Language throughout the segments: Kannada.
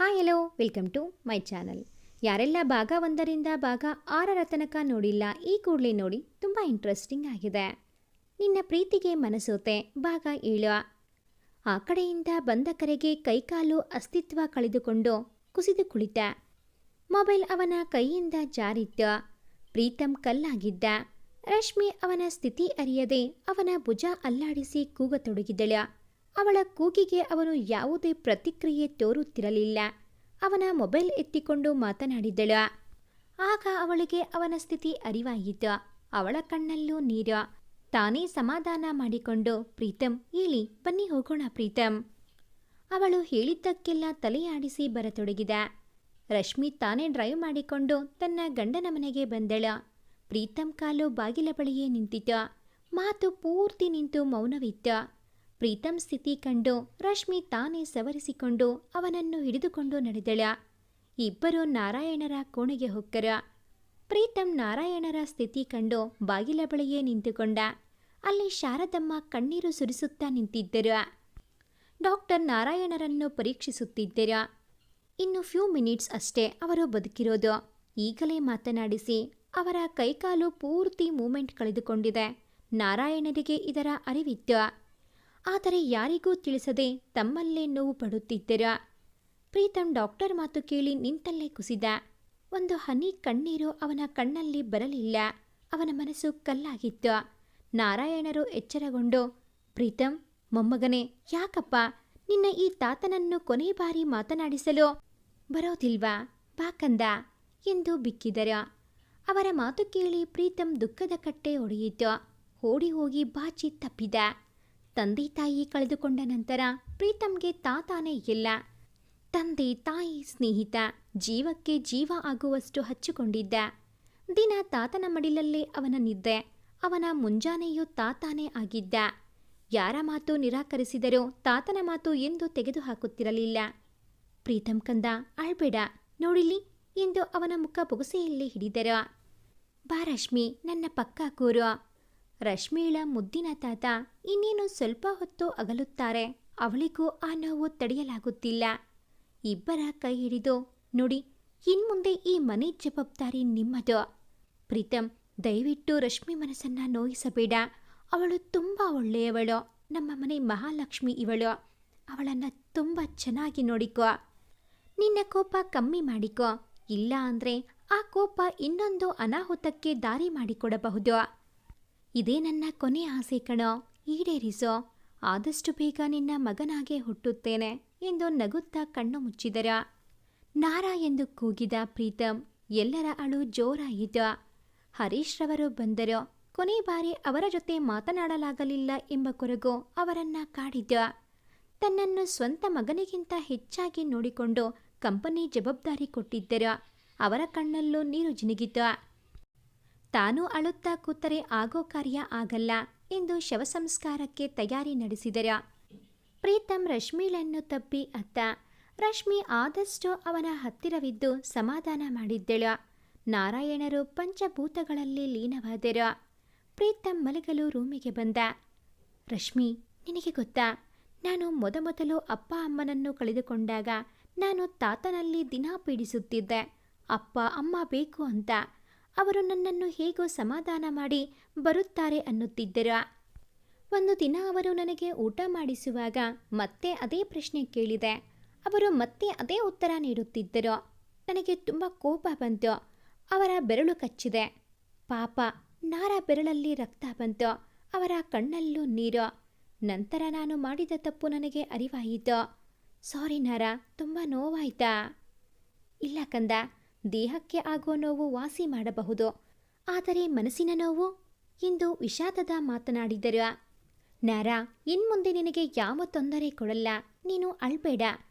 Hi hello welcome to my channel. ಯಾರೆಲ್ಲ ಭಾಗ 1ರಿಂದ ಭಾಗ 6ರ ತನಕ ನೋಡಿಲ್ಲ, ಈ ಕೂಡಲೇ ನೋಡಿ, ತುಂಬ ಇಂಟ್ರೆಸ್ಟಿಂಗ್ ಆಗಿದೆ. ನಿನ್ನ ಪ್ರೀತಿಗೆ ಮನಸೋತೆ ಭಾಗ 7. ಆ ಕಡೆಯಿಂದ ಬಂದ ಕರೆಗೆ ಕೈಕಾಲು ಅಸ್ತಿತ್ವ ಕಳೆದುಕೊಂಡು ಕುಸಿದು ಕುಳಿತ. ಮೊಬೈಲ್ ಅವನ ಕೈಯಿಂದ ಜಾರಿತ್ತು. ಪ್ರೀತಮ್ ಕಲ್ಲಾಗಿದ್ದ. ರಶ್ಮಿ ಅವನ ಸ್ಥಿತಿ ಅರಿಯದೆ ಅವನ ಭುಜ ಅಲ್ಲಾಡಿಸಿ ಕೂಗತೊಡಗಿದಳು. ಅವಳ ಕೂಗಿಗೆ ಅವನು ಯಾವುದೇ ಪ್ರತಿಕ್ರಿಯೆ ತೋರುತ್ತಿರಲಿಲ್ಲ. ಅವನ ಮೊಬೈಲ್ ಎತ್ತಿಕೊಂಡು ಮಾತನಾಡಿದಳು. ಆಗ ಅವಳಿಗೆ ಅವನ ಸ್ಥಿತಿ ಅರಿವಾಯಿತು. ಅವಳ ಕಣ್ಣಲ್ಲೂ ನೀರು. ತಾನೇ ಸಮಾಧಾನ ಮಾಡಿಕೊಂಡು, ಪ್ರೀತಮ್ ಹೇಳಿ, ಬನ್ನಿ ಹೋಗೋಣ ಪ್ರೀತಮ್. ಅವಳು ಹೇಳಿದ್ದಕ್ಕೆಲ್ಲ ತಲೆಯಾಡಿಸಿ ಬರತೊಡಗಿದ. ರಶ್ಮಿ ತಾನೇ ಡ್ರೈವ್ ಮಾಡಿಕೊಂಡು ತನ್ನ ಗಂಡನ ಮನೆಗೆ ಬಂದಳು. ಪ್ರೀತಮ್ ಕಾಲು ಬಾಗಿಲ ಬಳಿಯೇ ನಿಂತಿತು. ಮಾತು ಪೂರ್ತಿ ನಿಂತು ಮೌನವಿತ್ತು. ಪ್ರೀತಮ್ ಸ್ಥಿತಿ ಕಂಡು ರಶ್ಮಿ ತಾನೇ ಸವರಿಸಿಕೊಂಡು ಅವನನ್ನು ಹಿಡಿದುಕೊಂಡು ನಡೆದಳ. ಇಬ್ಬರು ನಾರಾಯಣರ ಕೋಣೆಗೆ ಹೊಕ್ಕರು. ಪ್ರೀತಮ್ ನಾರಾಯಣರ ಸ್ಥಿತಿ ಕಂಡು ಬಾಗಿಲ ಬಳಿಯೇ ನಿಂತುಕೊಂಡ. ಅಲ್ಲಿ ಶಾರದಮ್ಮ ಕಣ್ಣೀರು ಸುರಿಸುತ್ತಾ ನಿಂತಿದ್ದರು. ಡಾಕ್ಟರ್ ನಾರಾಯಣರನ್ನು ಪರೀಕ್ಷಿಸುತ್ತಿದ್ದರು. ಇನ್ನು ಫ್ಯೂ ಮಿನಿಟ್ಸ್ ಅಷ್ಟೇ ಅವರು ಬದುಕಿರೋದು. ಈಗಲೇ ಮಾತನಾಡಿಸಿ. ಅವರ ಕೈಕಾಲು ಪೂರ್ತಿ ಮೂಮೆಂಟ್ ಕಳೆದುಕೊಂಡಿದೆ. ನಾರಾಯಣರಿಗೆ ಇದರ ಅರಿವಿತ್ತು. ಆದರೆ ಯಾರಿಗೂ ತಿಳಿಸದೆ ತಮ್ಮಲ್ಲೇ ನೋವು ಪಡುತ್ತಿದ್ದರು. ಪ್ರೀತಮ್ ಡಾಕ್ಟರ್ ಮಾತು ಕೇಳಿ ನಿಂತಲ್ಲೇ ಕುಸಿದ. ಒಂದು ಹನಿ ಕಣ್ಣೀರು ಅವನ ಕಣ್ಣಲ್ಲಿ ಬರಲಿಲ್ಲ. ಅವನ ಮನಸ್ಸು ಕಲ್ಲಾಗಿತ್ತು. ನಾರಾಯಣರು ಎಚ್ಚರಗೊಂಡು, ಪ್ರೀತಮ್ ಮೊಮ್ಮಗನೇ, ಯಾಕಪ್ಪ ನಿನ್ನ ಈ ತಾತನನ್ನು ಕೊನೆ ಬಾರಿ ಮಾತನಾಡಿಸಲು ಬರೋದಿಲ್ವಾ? ಬಾಕಂದ ಎಂದು ಬಿಕ್ಕಿದರು. ಅವರ ಮಾತು ಕೇಳಿ ಪ್ರೀತಮ್ ದುಃಖದ ಕಟ್ಟೆ ಒಡೆಯಿತು. ಓಡಿ ಹೋಗಿ ಬಾಚಿ ತಪ್ಪಿದ. ತಂದೆ ತಾಯಿ ಕಳೆದುಕೊಂಡ ನಂತರ ಪ್ರೀತಮ್ಗೆ ತಾತಾನೇ ಇಲ್ಲ. ತಂದೆ ತಾಯಿ ಸ್ನೇಹಿತ ಜೀವಕ್ಕೆ ಜೀವ ಆಗುವಷ್ಟು ಹಚ್ಚಿಕೊಂಡಿದ್ದ. ದಿನ ತಾತನ ಮಡಿಲಲ್ಲೇ ಅವನ ನಿದ್ದೆ. ಅವನ ಮುಂಜಾನೆಯೂ ತಾತಾನೇ ಆಗಿದ್ದ. ಯಾರ ಮಾತು ನಿರಾಕರಿಸಿದರೋ ತಾತನ ಮಾತು ಎಂದು ತೆಗೆದುಹಾಕುತ್ತಿರಲಿಲ್ಲ. ಪ್ರೀತಮ್ ಕಂದ, ಅಳ್ಬೇಡ, ನೋಡಿಲಿ ಎಂದು ಅವನ ಮುಖ ಬೊಗಸೆಯಲ್ಲಿ ಹಿಡಿದರು. ಬಾ ರಶ್ಮಿ, ನನ್ನ ಪಕ್ಕ ಕೂರು. ರಶ್ಮಿಳ ಮುದ್ದಿನ ತಾತ ಇನ್ನೇನು ಸ್ವಲ್ಪ ಹೊತ್ತು ಅಗಲುತ್ತಾರೆ. ಅವಳಿಗೂ ಆ ನೋವು ತಡೆಯಲಾಗುತ್ತಿಲ್ಲ. ಇಬ್ಬರ ಕೈ ಹಿಡಿದು, ನೋಡಿ, ಇನ್ಮುಂದೆ ಈ ಮನೆ ಜವಾಬ್ದಾರಿ ನಿಮ್ಮದು. ಪ್ರೀತಮ್, ದಯವಿಟ್ಟು ರಶ್ಮಿ ಮನಸ್ಸನ್ನ ನೋಯಿಸಬೇಡ. ಅವಳು ತುಂಬ ಒಳ್ಳೆಯವಳು. ನಮ್ಮ ಮನೆ ಮಹಾಲಕ್ಷ್ಮಿ ಇವಳು. ಅವಳನ್ನು ತುಂಬ ಚೆನ್ನಾಗಿ ನೋಡಿಕೋ. ನಿನ್ನ ಕೋಪ ಕಮ್ಮಿ ಮಾಡಿಕೋ. ಇಲ್ಲ ಅಂದರೆ ಆ ಕೋಪ ಇನ್ನೊಂದು ಅನಾಹುತಕ್ಕೆ ದಾರಿ ಮಾಡಿಕೊಡಬಹುದು. ಇದೇ ನನ್ನ ಕೊನೆ ಆಸೆ ಕಣೋ, ಈಡೇರಿಸೋ. ಆದಷ್ಟು ಬೇಗ ನಿನ್ನ ಮಗನಾಗೆ ಹುಟ್ಟುತ್ತೇನೆ ಎಂದು ನಗುತ್ತಾ ಕಣ್ಣು ಮುಚ್ಚಿದರ. ನಾರಾ ಎಂದು ಕೂಗಿದ ಪ್ರೀತಮ್. ಎಲ್ಲರ ಅಳು ಜೋರಾಯಿತು. ಹರೀಶ್ ರವರು ಬಂದರು. ಕೊನೆ ಬಾರಿ ಅವರ ಜೊತೆ ಮಾತನಾಡಲಾಗಲಿಲ್ಲ ಎಂಬ ಕೊರಗು ಅವರನ್ನ ಕಾಡಿತು. ತನ್ನನ್ನು ಸ್ವಂತ ಮಗನಿಗಿಂತ ಹೆಚ್ಚಾಗಿ ನೋಡಿಕೊಂಡು ಕಂಪನಿ ಜವಾಬ್ದಾರಿ ಕೊಟ್ಟಿದ್ದರು. ಅವರ ಕಣ್ಣಲ್ಲೂ ನೀರು ಜಿನುಗಿತು. ತಾನು ಅಳುತ್ತಾ ಕೂತರೆ ಆಗೋ ಕಾರ್ಯ ಆಗಲ್ಲ ಎಂದು ಶವ ಸಂಸ್ಕಾರಕ್ಕೆ ತಯಾರಿ ನಡೆಸಿದರು. ಪ್ರೀತಮ್ ರಶ್ಮಿಳನ್ನು ತಪ್ಪಿ ಅತ್ತ. ರಶ್ಮಿ ಆದಷ್ಟು ಅವನ ಹತ್ತಿರವಿದ್ದು ಸಮಾಧಾನ ಮಾಡಿದ್ದಳು. ನಾರಾಯಣರು ಪಂಚಭೂತಗಳಲ್ಲಿ ಲೀನವಾದರು. ಪ್ರೀತಮ್ ಮಲಗಲು ರೂಮಿಗೆ ಬಂದ. ರಶ್ಮಿ, ನಿನಗೆ ಗೊತ್ತಾ, ನಾನು ಮೊದಮೊದಲು ಅಪ್ಪ ಅಮ್ಮನನ್ನು ಕಳೆದುಕೊಂಡಾಗ ನಾನು ತಾತನಲ್ಲಿ ದಿನ ಪೀಡಿಸುತ್ತಿದ್ದೆ. ಅಪ್ಪ ಅಮ್ಮ ಬೇಕು ಅಂತ. ಅವರು ನನ್ನನ್ನು ಹೇಗೋ ಸಮಾಧಾನ ಮಾಡಿ ಬರುತ್ತಾರೆ ಅನ್ನುತ್ತಿದ್ದರು. ಒಂದು ದಿನ ಅವರು ನನಗೆ ಊಟ ಮಾಡಿಸುವಾಗ ಮತ್ತೆ ಅದೇ ಪ್ರಶ್ನೆ ಕೇಳಿದೆ. ಅವರು ಮತ್ತೆ ಅದೇ ಉತ್ತರ ನೀಡುತ್ತಿದ್ದರು. ನನಗೆ ತುಂಬ ಕೋಪ ಬಂತು. ಅವರ ಬೆರಳು ಕಚ್ಚಿದೆ. ಪಾಪ, ನಾರ ಬೆರಳಲ್ಲಿ ರಕ್ತ ಬಂತು. ಅವರ ಕಣ್ಣಲ್ಲೂ ನೀರು. ನಂತರ ನಾನು ಮಾಡಿದ ತಪ್ಪು ನನಗೆ ಅರಿವಾಯಿತು. ಸಾರಿ ನಾರ, ತುಂಬ ನೋವಾಯ್ತಾ? ಇಲ್ಲ ಕಂದ, ದೇಹಕ್ಕೆ ಆಗೋ ನೋವು ವಾಸಿ ಮಾಡಬಹುದು, ಆದರೆ ಮನಸ್ಸಿನ ನೋವು ಎಂದು ವಿಷಾದದ ಮಾತನಾಡಿದರು. ನಾರಾ, ಇನ್ಮುಂದೆ ನಿನಗೆ ಯಾವ ತೊಂದರೆ ಕೊಡಲ್ಲ. ನೀನು ಅಳ್ಬೇಡ.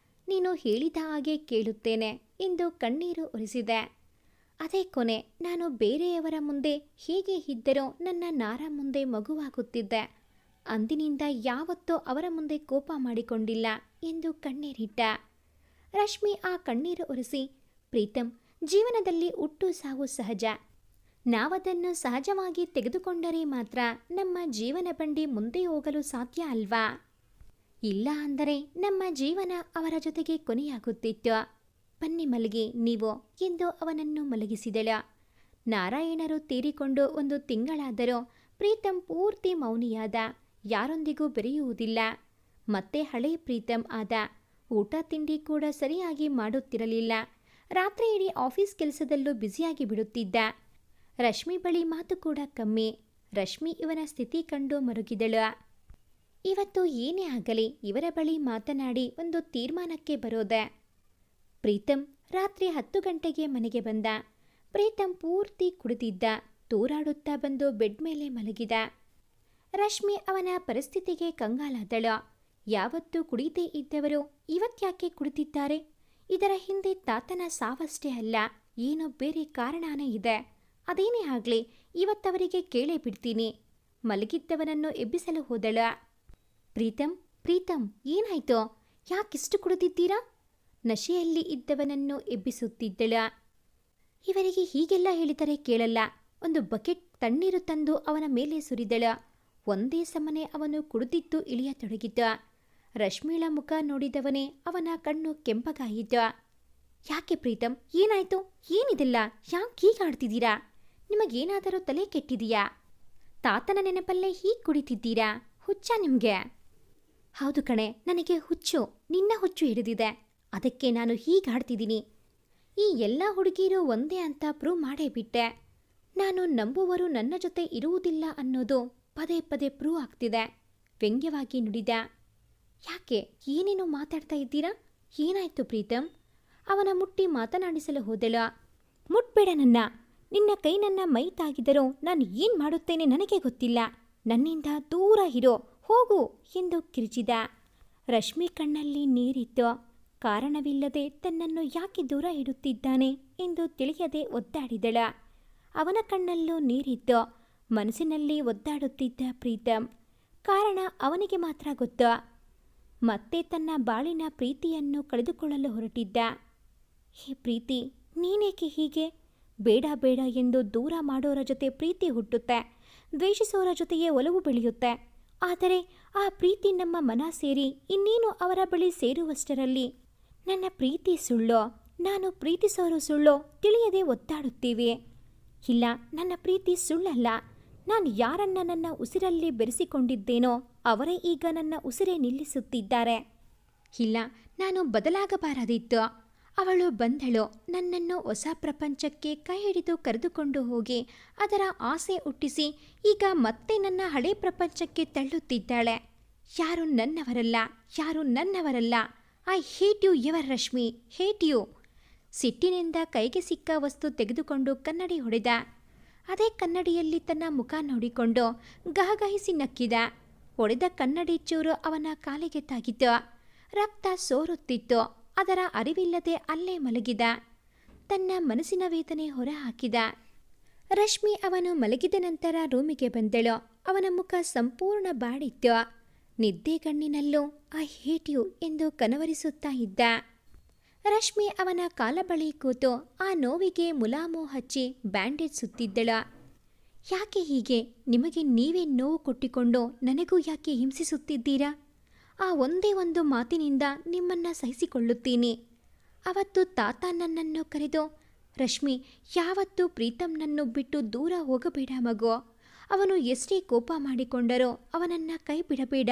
ನೀನು ಹೇಳಿದ ಹಾಗೆ ಕೇಳುತ್ತೇನೆ ಎಂದು ಕಣ್ಣೀರು ಒರೆಸಿದೆ. ಅದೇ ಕೊನೆ. ನಾನು ಬೇರೆಯವರ ಮುಂದೆ ಹೇಗೆ ಇದ್ದರೋ ನನ್ನ ನಾರ ಮುಂದೆ ಮಗುವಾಗುತ್ತಿದ್ದೆ. ಅಂದಿನಿಂದ ಯಾವತ್ತೂ ಅವರ ಮುಂದೆ ಕೋಪ ಮಾಡಿಕೊಂಡಿಲ್ಲ ಎಂದು ಕಣ್ಣೀರಿಟ್ಟ. ರಶ್ಮಿ ಆ ಕಣ್ಣೀರು ಒರೆಸಿ, ಪ್ರೀತಮ್, ಜೀವನದಲ್ಲಿ ಹುಟ್ಟು ಸಾವು ಸಹಜ. ನಾವದನ್ನು ಸಹಜವಾಗಿ ತೆಗೆದುಕೊಂಡರೆ ಮಾತ್ರ ನಮ್ಮ ಜೀವನ ಬಂಡಿ ಮುಂದೆ ಹೋಗಲು ಸಾಧ್ಯ ಅಲ್ವಾ? ಇಲ್ಲ ಅಂದರೆ ನಮ್ಮ ಜೀವನ ಅವರ ಜೊತೆಗೆ ಕೊನೆಯಾಗುತ್ತಿತ್ತು. ಬನ್ನಿ ಮಲಗಿ ನೀವು ಎಂದು ಅವನನ್ನು ಮಲಗಿಸಿದಳು. ನಾರಾಯಣರು ತೀರಿಕೊಂಡು 1 ತಿಂಗಳಾದರೂ ಪ್ರೀತಂ ಪೂರ್ತಿ ಮೌನಿಯಾದ. ಯಾರೊಂದಿಗೂ ಬೆರೆಯುವುದಿಲ್ಲ. ಮತ್ತೆ ಹಳೆ ಪ್ರೀತಂ ಆದ. ಊಟ ತಿಂಡಿ ಕೂಡ ಸರಿಯಾಗಿ ಮಾಡುತ್ತಿರಲಿಲ್ಲ. ರಾತ್ರಿ ಇಡೀ ಆಫೀಸ್ ಕೆಲಸದಲ್ಲೂ ಬ್ಯುಸಿಯಾಗಿ ಬಿಡುತ್ತಿದ್ದ. ರಶ್ಮಿ ಬಳಿ ಮಾತು ಕೂಡ ಕಮ್ಮಿ. ರಶ್ಮಿ ಇವನ ಸ್ಥಿತಿ ಕಂಡು ಮರುಗಿದಳು. ಇವತ್ತು ಏನೇ ಆಗಲಿ ಇವರ ಬಳಿ ಮಾತನಾಡಿ ಒಂದು ತೀರ್ಮಾನಕ್ಕೆ ಬರೋದೆ. ಪ್ರೀತಂ ರಾತ್ರಿ 10 ಗಂಟೆಗೆ ಮನೆಗೆ ಬಂದ. ಪ್ರೀತಂ ಪೂರ್ತಿ ಕುಡಿದಿದ್ದ. ತೂರಾಡುತ್ತಾ ಬಂದು ಬೆಡ್ ಮೇಲೆ ಮಲಗಿದ. ರಶ್ಮಿ ಅವನ ಪರಿಸ್ಥಿತಿಗೆ ಕಂಗಾಲಾದಳು. ಯಾವತ್ತೂ ಕುಡಿದೇ ಇದ್ದವರು ಇವತ್ತ್ಯಾಕೆ ಕುಡಿದಿದ್ದಾರೆ? ಇದರ ಹಿಂದೆ ತಾತನ ಸಾವಷ್ಟೇ ಅಲ್ಲ, ಏನೋ ಬೇರೆ ಕಾರಣನೇ ಇದೆ. ಅದೇನೇ ಆಗಲಿ ಇವತ್ತವರಿಗೆ ಕೇಳೇ ಬಿಡ್ತೀನಿ. ಮಲಗಿದ್ದವನನ್ನು ಎಬ್ಬಿಸಲು ಹೋದಳು. ಪ್ರೀತಂ ಪ್ರೀತಂ ಏನಾಯ್ತು? ಯಾಕಿಷ್ಟು ಕುಡಿದಿದ್ದೀರಾ? ನಶೆಯಲ್ಲಿ ಇದ್ದವನನ್ನು ಎಬ್ಬಿಸುತ್ತಿದ್ದಳು. ಇವರಿಗೆ ಹೀಗೆಲ್ಲ ಹೇಳಿದರೆ ಕೇಳಲ್ಲ. ಒಂದು ಬಕೆಟ್ ತಣ್ಣೀರು ತಂದು ಅವನ ಮೇಲೆ ಸುರಿದಳು. ಒಂದೇ ಸಮನೆ ಅವನು ಕುಡಿದಿದ್ದು ಇಳಿಯತೊಡಗಿದ್ದ. ರಶ್ಮಿಳ ಮುಖ ನೋಡಿದವನೇ ಅವನ ಕಣ್ಣು ಕೆಂಪಗಾಯಿತು. ಯಾಕೆ ಪ್ರೀತಂ ಏನಾಯ್ತು? ಏನಿದೆಲ್ಲ? ಯಾಕೆ ಹೀಗಾಡ್ತಿದ್ದೀರಾ? ನಿಮಗೇನಾದರೂ ತಲೆ ಕೆಟ್ಟಿದೆಯಾ? ತಾತನ ನೆನಪಲ್ಲೇ ಹೀಗೆ ಕುಡಿತಿದ್ದೀರಾ? ಹುಚ್ಚ ನಿಮಗೆ? ಹೌದು ಕಣೆ, ನನಗೆ ಹುಚ್ಚು, ನಿನ್ನ ಹುಚ್ಚು ಹಿಡಿದಿದೆ. ಅದಕ್ಕೆ ನಾನು ಹೀಗಾಡ್ತಿದ್ದೀನಿ. ಈ ಎಲ್ಲ ಹುಡುಗಿಯರು ಒಂದೇ ಅಂತ ಪ್ರೂವ್ ಮಾಡೇ ಬಿಟ್ಟೆ. ನಾನು ನಂಬುವರು ನನ್ನ ಜೊತೆ ಇರುವುದಿಲ್ಲ ಅನ್ನೋದು ಪದೇ ಪದೇ ಪ್ರೂವ್ ಆಗ್ತಿದೆ. ವ್ಯಂಗ್ಯವಾಗಿ ನುಡಿದ. ಯಾಕೆ ಏನೇನು ಮಾತಾಡ್ತಾ ಇದ್ದೀರಾ? ಏನಾಯ್ತು ಪ್ರೀತಂ? ಅವನ ಮುಟ್ಟಿ ಮಾತನಾಡಿಸಲು ಹೋದಳು. ಮುಟ್ಬೇಡ ನನ್ನ. ನಿನ್ನ ಕೈ ನನ್ನ ಮೈ ತಾಗಿದರೂ ನಾನು ಏನು ಮಾಡುತ್ತೇನೆ ನನಗೆ ಗೊತ್ತಿಲ್ಲ. ನನ್ನಿಂದ ದೂರ ಇರೋ, ಹೋಗು ಎಂದು ಕಿರಿಚಿದ. ರಶ್ಮಿ ಕಣ್ಣಲ್ಲಿ ನೀರಿತ್ತು. ಕಾರಣವಿಲ್ಲದೆ ತನ್ನನ್ನು ಯಾಕೆ ದೂರ ಇಡುತ್ತಿದ್ದಾನೆ ಎಂದು ತಿಳಿಯದೆ ಒದ್ದಾಡಿದಳ. ಅವನ ಕಣ್ಣಲ್ಲೂ ನೀರಿತ್ತು. ಮನಸ್ಸಿನಲ್ಲಿ ಒದ್ದಾಡುತ್ತಿದ್ದ ಪ್ರೀತಂ. ಕಾರಣ ಅವನಿಗೆ ಮಾತ್ರ ಗೊತ್ತು. ಮತ್ತೆ ತನ್ನ ಬಾಳಿನ ಪ್ರೀತಿಯನ್ನು ಕಳೆದುಕೊಳ್ಳಲು ಹೊರಟಿದ್ದ. ಹೇ ಪ್ರೀತಿ, ನೀನೇಕೆ ಹೀಗೆ? ಬೇಡ ಬೇಡ ಎಂದು ದೂರ ಮಾಡೋರ ಜೊತೆ ಪ್ರೀತಿ ಹುಟ್ಟುತ್ತೆ, ದ್ವೇಷಿಸೋರ ಜೊತೆಯೇ ಒಲವು ಬೆಳೆಯುತ್ತೆ. ಆದರೆ ಆ ಪ್ರೀತಿ ನಮ್ಮ ಮನ ಸೇರಿ ಇನ್ನೇನು ಅವರ ಬಳಿ ಸೇರುವಷ್ಟರಲ್ಲಿ ನನ್ನ ಪ್ರೀತಿ ಸುಳ್ಳೋ, ನಾನು ಪ್ರೀತಿಸೋರು ಸುಳ್ಳೋ ತಿಳಿಯದೆ ಒದ್ದಾಡುತ್ತೀವಿ. ಇಲ್ಲ, ನನ್ನ ಪ್ರೀತಿ ಸುಳ್ಳಲ್ಲ. ನಾನು ಯಾರನ್ನ ನನ್ನ ಉಸಿರಲ್ಲಿ ಬೆರೆಸಿಕೊಂಡಿದ್ದೇನೋ ಅವರೇ ಈಗ ನನ್ನ ಉಸಿರೇ ನಿಲ್ಲಿಸುತ್ತಿದ್ದಾರೆ. ಇಲ್ಲ, ನಾನು ಬದಲಾಗಬಾರದಿತ್ತು. ಅವಳು ಬಂದಳು. ನನ್ನನ್ನು ಹೊಸ ಪ್ರಪಂಚಕ್ಕೆ ಕೈ ಹಿಡಿದು ಕರೆದುಕೊಂಡು ಹೋಗಿ ಅದರ ಆಸೆ ಹುಟ್ಟಿಸಿ ಈಗ ಮತ್ತೆ ನನ್ನ ಹಳೆ ಪ್ರಪಂಚಕ್ಕೆ ತಳ್ಳುತ್ತಿದ್ದಾಳೆ. ಯಾರು ನನ್ನವರಲ್ಲ, ಯಾರು ನನ್ನವರಲ್ಲ. I hate you ever Rashmi, hate you. ಸಿಟ್ಟಿನಿಂದ ಕೈಗೆ ಸಿಕ್ಕ ವಸ್ತು ತೆಗೆದುಕೊಂಡು ಕನ್ನಡಿ ಹೊಡೆದ. ಅದೇ ಕನ್ನಡಿಯಲ್ಲಿ ತನ್ನ ಮುಖ ನೋಡಿಕೊಂಡು ಗಹಗಹಿಸಿ ನಕ್ಕಿದ. ಹೊಡೆದ ಕನ್ನಡಿ ಚೂರು ಅವನ ಕಾಲಿಗೆ ತಾಗಿತ್ತು. ರಕ್ತ ಸೋರುತ್ತಿತ್ತು. ಅದರ ಅರಿವಿಲ್ಲದೆ ಅಲ್ಲೇ ಮಲಗಿದ. ತನ್ನ ಮನಸ್ಸಿನ ವೇದನೆ ಹೊರಹಾಕಿದ. ರಶ್ಮಿ ಅವನು ಮಲಗಿದ ನಂತರ ರೂಮಿಗೆ ಬಂದಳು. ಅವನ ಮುಖ ಸಂಪೂರ್ಣ ಬಾಡಿತ್ತು. ನಿದ್ದೆಗಣ್ಣಿನಲ್ಲೂ ಐ ಹೇಟ್ ಯು ಎಂದು ಕನವರಿಸುತ್ತಾ ಇದ್ದ. ರಶ್ಮಿ ಅವನ ಕಾಲ ಬಳಿ ಕೂತು ಆ ನೋವಿಗೆ ಮುಲಾಮು ಹಚ್ಚಿ ಬ್ಯಾಂಡೇಜ್ ಸುತ್ತಿದ್ದಳು. ಯಾಕೆ ಹೀಗೆ? ನಿಮಗೆ ನೀವೇ ನೋವು ಕೊಟ್ಟಿಕೊಂಡು ನನಗೂ ಯಾಕೆ ಹಿಂಸಿಸುತ್ತಿದ್ದೀರಾ? ಆ ಒಂದೇ ಒಂದು ಮಾತಿನಿಂದ ನಿಮ್ಮನ್ನ ಸಹಿಸಿಕೊಳ್ಳುತ್ತೀನಿ. ಅವತ್ತು ತಾತ ನನ್ನನ್ನು ಕರೆದು, ರಶ್ಮಿ, ಯಾವತ್ತೂ ಪ್ರೀತಂನನ್ನು ಬಿಟ್ಟು ದೂರ ಹೋಗಬೇಡ ಮಗು. ಅವನು ಎಷ್ಟೇ ಕೋಪ ಮಾಡಿಕೊಂಡರೋ ಅವನನ್ನು ಕೈ ಬಿಡಬೇಡ,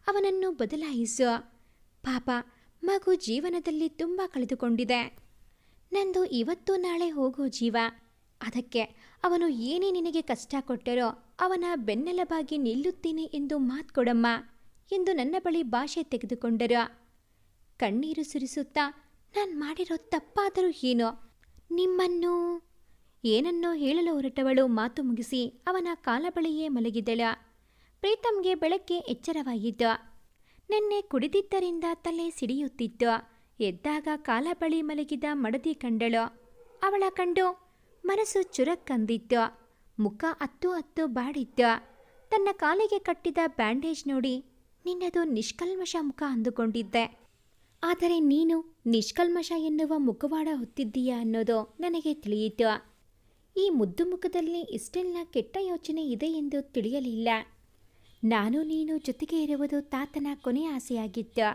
ಅವನನ್ನು ಬದಲಾಯಿಸು. ಪಾಪ, ಮಗು ಜೀವನದಲ್ಲಿ ತುಂಬ ಕಳೆದುಕೊಂಡಿದೆ. ನಂದು ಇವತ್ತು ನಾಳೆ ಹೋಗೋ ಜೀವ. ಅದಕ್ಕೆ ಅವನು ಏನೇ ನಿನಗೆ ಕಷ್ಟ ಕೊಟ್ಟರೋ ಅವನ ಬೆನ್ನೆಲುಬಾಗಿ ನಿಲ್ಲುತ್ತೀನಿ ಎಂದು ಮಾತು ಕೊಡಮ್ಮ ಎಂದು ನನ್ನ ಬಳಿ ಭಾಷೆ ತೆಗೆದುಕೊಂಡರು. ಕಣ್ಣೀರು ಸುರಿಸುತ್ತಾ, ನಾನು ಮಾಡಿರೋ ತಪ್ಪಾದರೂ ಏನೋ, ನಿಮ್ಮನ್ನು ಏನನ್ನೋ ಹೇಳಲು ಹೊರಟವಳು ಮಾತು ಮುಗಿಸಿ ಅವನ ಕಾಲ ಬಳಿಯೇ ಮಲಗಿದಳು. ಪ್ರೀತಂಗೆ ಬೆಳಗ್ಗೆ ಎಚ್ಚರವಾಯಿತು. ನಿನ್ನೆ ಕುಡಿದಿದ್ದರಿಂದ ತಲೆ ಸಿಡಿಯುತ್ತಿತ್ತು. ಎದ್ದಾಗ ಕಾಲ ಬಳಿ ಮಲಗಿದ ಮಡದಿ ಕಂಡಳು. ಅವಳ ಕಂಡು ಮನಸ್ಸು ಚುರಕ್ಕಂದಿತ್ತು. ಮುಖ ಅತ್ತು ಬಾಡಿತ್ತು. ತನ್ನ ಕಾಲಿಗೆ ಕಟ್ಟಿದ ಬ್ಯಾಂಡೇಜ್ ನೋಡಿ ನಿನ್ನದು ನಿಷ್ಕಲ್ಮಶ ಮುಖ ಅಂದುಕೊಂಡಿದ್ದೆ. ಆದರೆ ನೀನು ನಿಷ್ಕಲ್ಮಶ ಎನ್ನುವ ಮುಖವಾಡ ಹೊತ್ತಿದ್ದೀಯ ಅನ್ನೋದು ನನಗೆ ತಿಳಿಯಿತು. ಈ ಮುದ್ದು ಮುಖದಲ್ಲಿ ಇಷ್ಟೆಲ್ಲ ಕೆಟ್ಟ ಯೋಚನೆ ಇದೆ ಎಂದು ತಿಳಿಯಲಿಲ್ಲ. ನಾನು ನೀನು ಜೊತೆಗೆ ಇರುವುದು ತಾತನ ಕೊನೆಯ ಆಸೆಯಾಗಿತ್ತು.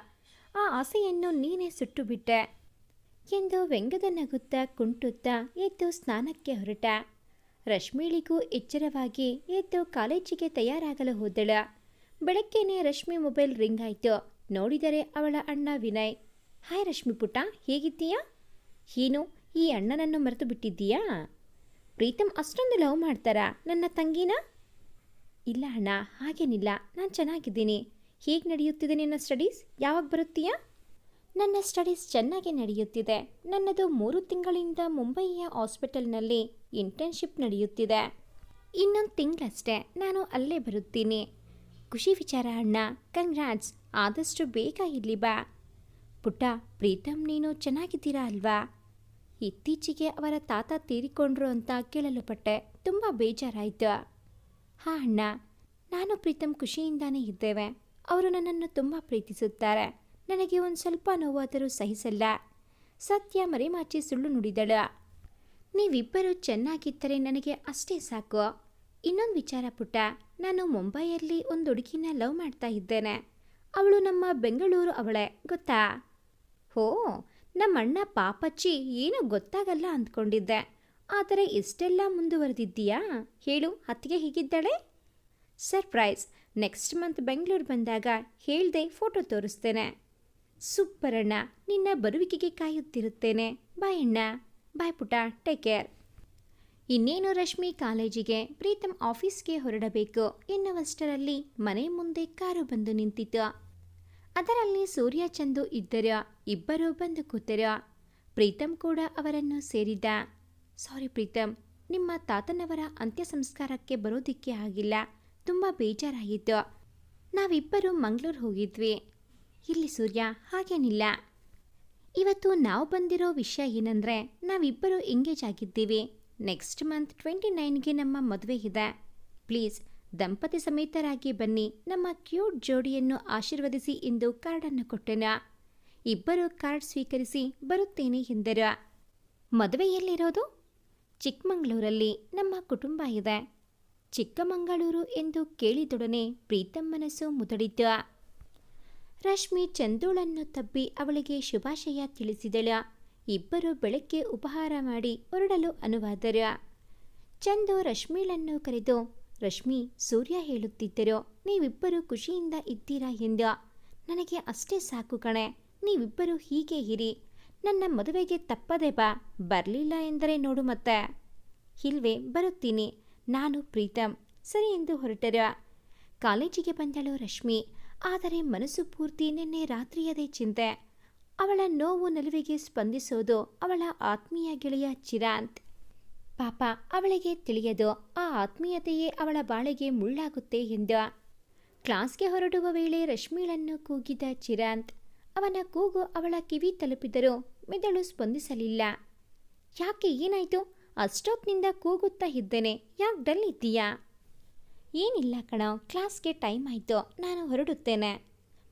ಆ ಆಸೆಯನ್ನು ನೀನೇ ಸುಟ್ಟು ಬಿಟ್ಟೆ. ಎಂದು ವ್ಯಂಗ್ಯದ ನಗುತ್ತಾ ಕುಂಟುತ್ತಾ ಎದ್ದು ಸ್ನಾನಕ್ಕೆ ಹೊರಟ. ರಶ್ಮಿಳಿಗೂ ಎಚ್ಚರವಾಗಿ ಎದ್ದು ಕಾಲೇಜಿಗೆ ತಯಾರಾಗಲು ಹೋದಳ. ಬೆಳಗ್ಗೆನೆ ರಶ್ಮಿ ಮೊಬೈಲ್ ರಿಂಗ್ ಆಯಿತು. ನೋಡಿದರೆ ಅವಳ ಅಣ್ಣ ವಿನಯ್. ಹಾಯ್ ರಶ್ಮಿ ಪುಟ್ಟ, ಹೇಗಿದ್ದೀಯಾ? ಏನು, ಈ ಅಣ್ಣನನ್ನು ಮರೆತು ಬಿಟ್ಟಿದ್ದೀಯಾ? ಪ್ರೀತಮ್ ಅಷ್ಟೊಂದು ಲವ್ ಮಾಡ್ತಾರಾ ನನ್ನ ತಂಗಿನ? ಇಲ್ಲ ಅಣ್ಣ, ಹಾಗೇನಿಲ್ಲ, ನಾನು ಚೆನ್ನಾಗಿದ್ದೀನಿ. ಹೇಗೆ ನಡೆಯುತ್ತಿದೆ ನಿನ್ನ ಸ್ಟಡೀಸ್? ಯಾವಾಗ ಬರುತ್ತೀಯಾ? ನನ್ನ ಸ್ಟಡೀಸ್ ಚೆನ್ನಾಗಿ ನಡೆಯುತ್ತಿದೆ. ನನ್ನದು 3 ತಿಂಗಳಿಂದ ಮುಂಬಯಿಯ ಹಾಸ್ಪಿಟಲ್ನಲ್ಲಿ ಇಂಟರ್ನ್ಶಿಪ್ ನಡೆಯುತ್ತಿದೆ. ಇನ್ನೊಂದು ತಿಂಗಳಷ್ಟೇ ನಾನು ಅಲ್ಲೇ ಬರುತ್ತೀನಿ. ಖುಷಿ ವಿಚಾರ ಅಣ್ಣ, ಕಂಗ್ರಾಟ್ಸ್. ಆದಷ್ಟು ಬೇಗ ಇಲ್ಲಿ ಬಾ. ಪುಟ್ಟ, ಪ್ರೀತಮ್ ನೀನು ಚೆನ್ನಾಗಿದ್ದೀರಾ ಅಲ್ವಾ? ಇತ್ತೀಚೆಗೆ ಅವರ ತಾತ ತೀರಿಕೊಂಡ್ರು ಅಂತ ಕೇಳಲು ಪಟ್ಟೆ. ತುಂಬ ಬೇಜಾರಾಯಿತು. ಹಾಂ ಅಣ್ಣ, ನಾನು ಪ್ರೀತಮ್ ಖುಷಿಯಿಂದಾನೇ ಇದ್ದೇವೆ. ಅವರು ನನ್ನನ್ನು ತುಂಬ ಪ್ರೀತಿಸುತ್ತಾರೆ. ನನಗೆ ಒಂದು ಸ್ವಲ್ಪ ನೋವಾದರೂ ಸಹಿಸಲ್ಲ. ಸತ್ಯ ಮರೆಮಾಚಿ ಸುಳ್ಳು ನುಡಿದಳು. ನೀವಿಬ್ಬರು ಚೆನ್ನಾಗಿದ್ದರೆ ನನಗೆ ಅಷ್ಟೇ ಸಾಕು. ಇನ್ನೊಂದು ವಿಚಾರ ಪುಟ್ಟ, ನಾನು ಮುಂಬೈಯಲ್ಲಿ ಒಂದು ಹುಡುಗಿನ ಲವ್ ಮಾಡ್ತಾ ಇದ್ದೇನೆ. ಅವಳು ನಮ್ಮ ಬೆಂಗಳೂರು ಅವಳೇ, ಗೊತ್ತಾ? ಹೋ, ನಮ್ಮಣ್ಣ ಪಾಪಚ್ಚಿ ಏನೂ ಗೊತ್ತಾಗಲ್ಲ ಅಂದ್ಕೊಂಡಿದ್ದೆ. ಆದರೆ ಇಷ್ಟೆಲ್ಲ ಮುಂದುವರೆದಿದ್ದೀಯಾ? ಹೇಳು, ಅತ್ತಿಗೆ ಹೀಗಿದ್ದಾಳೆ? ಸರ್ಪ್ರೈಸ್. ನೆಕ್ಸ್ಟ್ ಮಂತ್ ಬೆಂಗಳೂರು ಬಂದಾಗ ಹೇಳ್ದೆ ಫೋಟೋ ತೋರಿಸ್ತೇನೆ. ಸೂಪರ್ ಅಣ್ಣ, ನಿನ್ನ ಬರುವಿಕೆಗೆ ಕಾಯುತ್ತಿರುತ್ತೇನೆ. ಬಾಯ್ ಅಣ್ಣ. ಬಾಯ್ ಪುಟ, ಟೇಕ್ ಕೇರ್. ಇನ್ನೇನು ರಶ್ಮಿ ಕಾಲೇಜಿಗೆ, ಪ್ರೀತಮ್ ಆಫೀಸ್ಗೆ ಹೊರಡಬೇಕು ಎನ್ನುವಷ್ಟರಲ್ಲಿ ಮನೆ ಮುಂದೆ ಕಾರು ಬಂದು ನಿಂತಿತು. ಅದರಲ್ಲಿ ಸೂರ್ಯ ಚಂದು ಇದ್ದರು. ಇಬ್ಬರು ಬಂದು ಕೂತರು. ಪ್ರೀತಮ್ ಕೂಡ ಅವರನ್ನು ಸೇರಿದ. ಸಾರಿ ಪ್ರೀತಮ್, ನಿಮ್ಮ ತಾತನವರ ಅಂತ್ಯ ಸಂಸ್ಕಾರಕ್ಕೆ ಬರೋದಿಕ್ಕೆ ಆಗಿಲ್ಲ. ತುಂಬ ಬೇಜಾರಾಯಿತು. ನಾವಿಬ್ಬರು ಮಂಗಳೂರು ಹೋಗಿದ್ವಿ. ಇಲ್ಲಿ ಸೂರ್ಯ, ಹಾಗೇನಿಲ್ಲ. ಇವತ್ತು ನಾವು ಬಂದಿರೋ ವಿಷಯ ಏನಂದರೆ, ನಾವಿಬ್ಬರು ಎಂಗೇಜ್ ಆಗಿದ್ದೀವಿ. ನೆಕ್ಸ್ಟ್ ಮಂತ್ 29ಗೆ ನಮ್ಮ ಮದುವೆ ಇದೆ. ಪ್ಲೀಸ್ ದಂಪತಿ ಸಮೇತರಾಗಿ ಬನ್ನಿ, ನಮ್ಮ ಕ್ಯೂಟ್ ಜೋಡಿಯನ್ನು ಆಶೀರ್ವದಿಸಿ ಎಂದು ಕಾರ್ಡನ್ನು ಕೊಟ್ಟೆನು. ಇಬ್ಬರು ಕಾರ್ಡ್ ಸ್ವೀಕರಿಸಿ ಬರುತ್ತೇನೆ ಎಂದರು. ಮದುವೆ ಎಲ್ಲಿರೋದು? ಚಿಕ್ಕಮಗಳೂರಲ್ಲಿ ನಮ್ಮ ಕುಟುಂಬ ಇದೆ. ಚಿಕ್ಕಮಗಳೂರು ಎಂದು ಕೇಳಿದೊಡನೆ ಪ್ರೀತಮ್ ಮನಸ್ಸು ಮುದಡಿತು. ರಶ್ಮಿ ಚಂದೂಳನ್ನು ತಬ್ಬಿ ಅವಳಿಗೆ ಶುಭಾಶಯ ತಿಳಿಸಿದಳು. ಇಬ್ಬರು ಬೆಳಗ್ಗೆ ಉಪಹಾರ ಮಾಡಿ ಹೊರಡಲು ಅನುವಾದರು. ಚಂದು ರಶ್ಮಿಳನ್ನು ಕರೆದು, ರಶ್ಮಿ, ಸೂರ್ಯ ಹೇಳುತ್ತಿದ್ದರು ನೀವಿಬ್ಬರು ಖುಷಿಯಿಂದ ಇದ್ದೀರಾ ಎಂದು. ನನಗೆ ಅಷ್ಟೇ ಸಾಕು ಕಣೆ. ನೀವಿಬ್ಬರು ಹೀಗೆ ಇರಿ. ನನ್ನ ಮದುವೆಗೆ ತಪ್ಪದೆ ಬಾ. ಬರಲಿಲ್ಲ ಎಂದರೆ ನೋಡು ಮತ್ತೆ. ಇಲ್ವೇ, ಬರುತ್ತೀನಿ. ನಾನು ಪ್ರೀತಮ್. ಸರಿ ಎಂದು ಹೊರಟರು. ಕಾಲೇಜಿಗೆ ಬಂದಳು ರಶ್ಮಿ. ಆದರೆ ಮನಸ್ಸು ಪೂರ್ತಿ ನಿನ್ನೆ ರಾತ್ರಿಯದೇ ಚಿಂತೆ. ಅವಳ ನೋವು ನಲಿವಿಗೆ ಸ್ಪಂದಿಸೋದು ಅವಳ ಆತ್ಮೀಯ ಗೆಳೆಯ ಚಿರಾಂತ್. ಪಾಪ, ಅವಳಿಗೆ ತಿಳಿಯದು ಆ ಆತ್ಮೀಯತೆಯೇ ಅವಳ ಬಾಳೆಗೆ ಮುಳ್ಳಾಗುತ್ತೆ ಎಂದು. ಕ್ಲಾಸ್ಗೆ ಹೊರಡುವ ವೇಳೆ ರಶ್ಮಿಳನ್ನು ಕೂಗಿದ ಚಿರಾಂತ್. ಅವನ ಕೂಗು ಅವಳ ಕಿವಿ ತಲುಪಿದರೂ ಮೆದುಳು ಸ್ಪಂದಿಸಲಿಲ್ಲ. ಯಾಕೆ, ಏನಾಯಿತು? ಅಷ್ಟೊತ್ತಿನಿಂದ ಕೂಗುತ್ತಾ ಇದ್ದೇನೆ, ಯಾಕೆ ಡಲ್ ಇದ್ದೀಯಾ? ಏನಿಲ್ಲ ಕಣೋ, ಕ್ಲಾಸ್ಗೆ ಟೈಮ್ ಆಯಿತು, ನಾನು ಹೊರಡುತ್ತೇನೆ.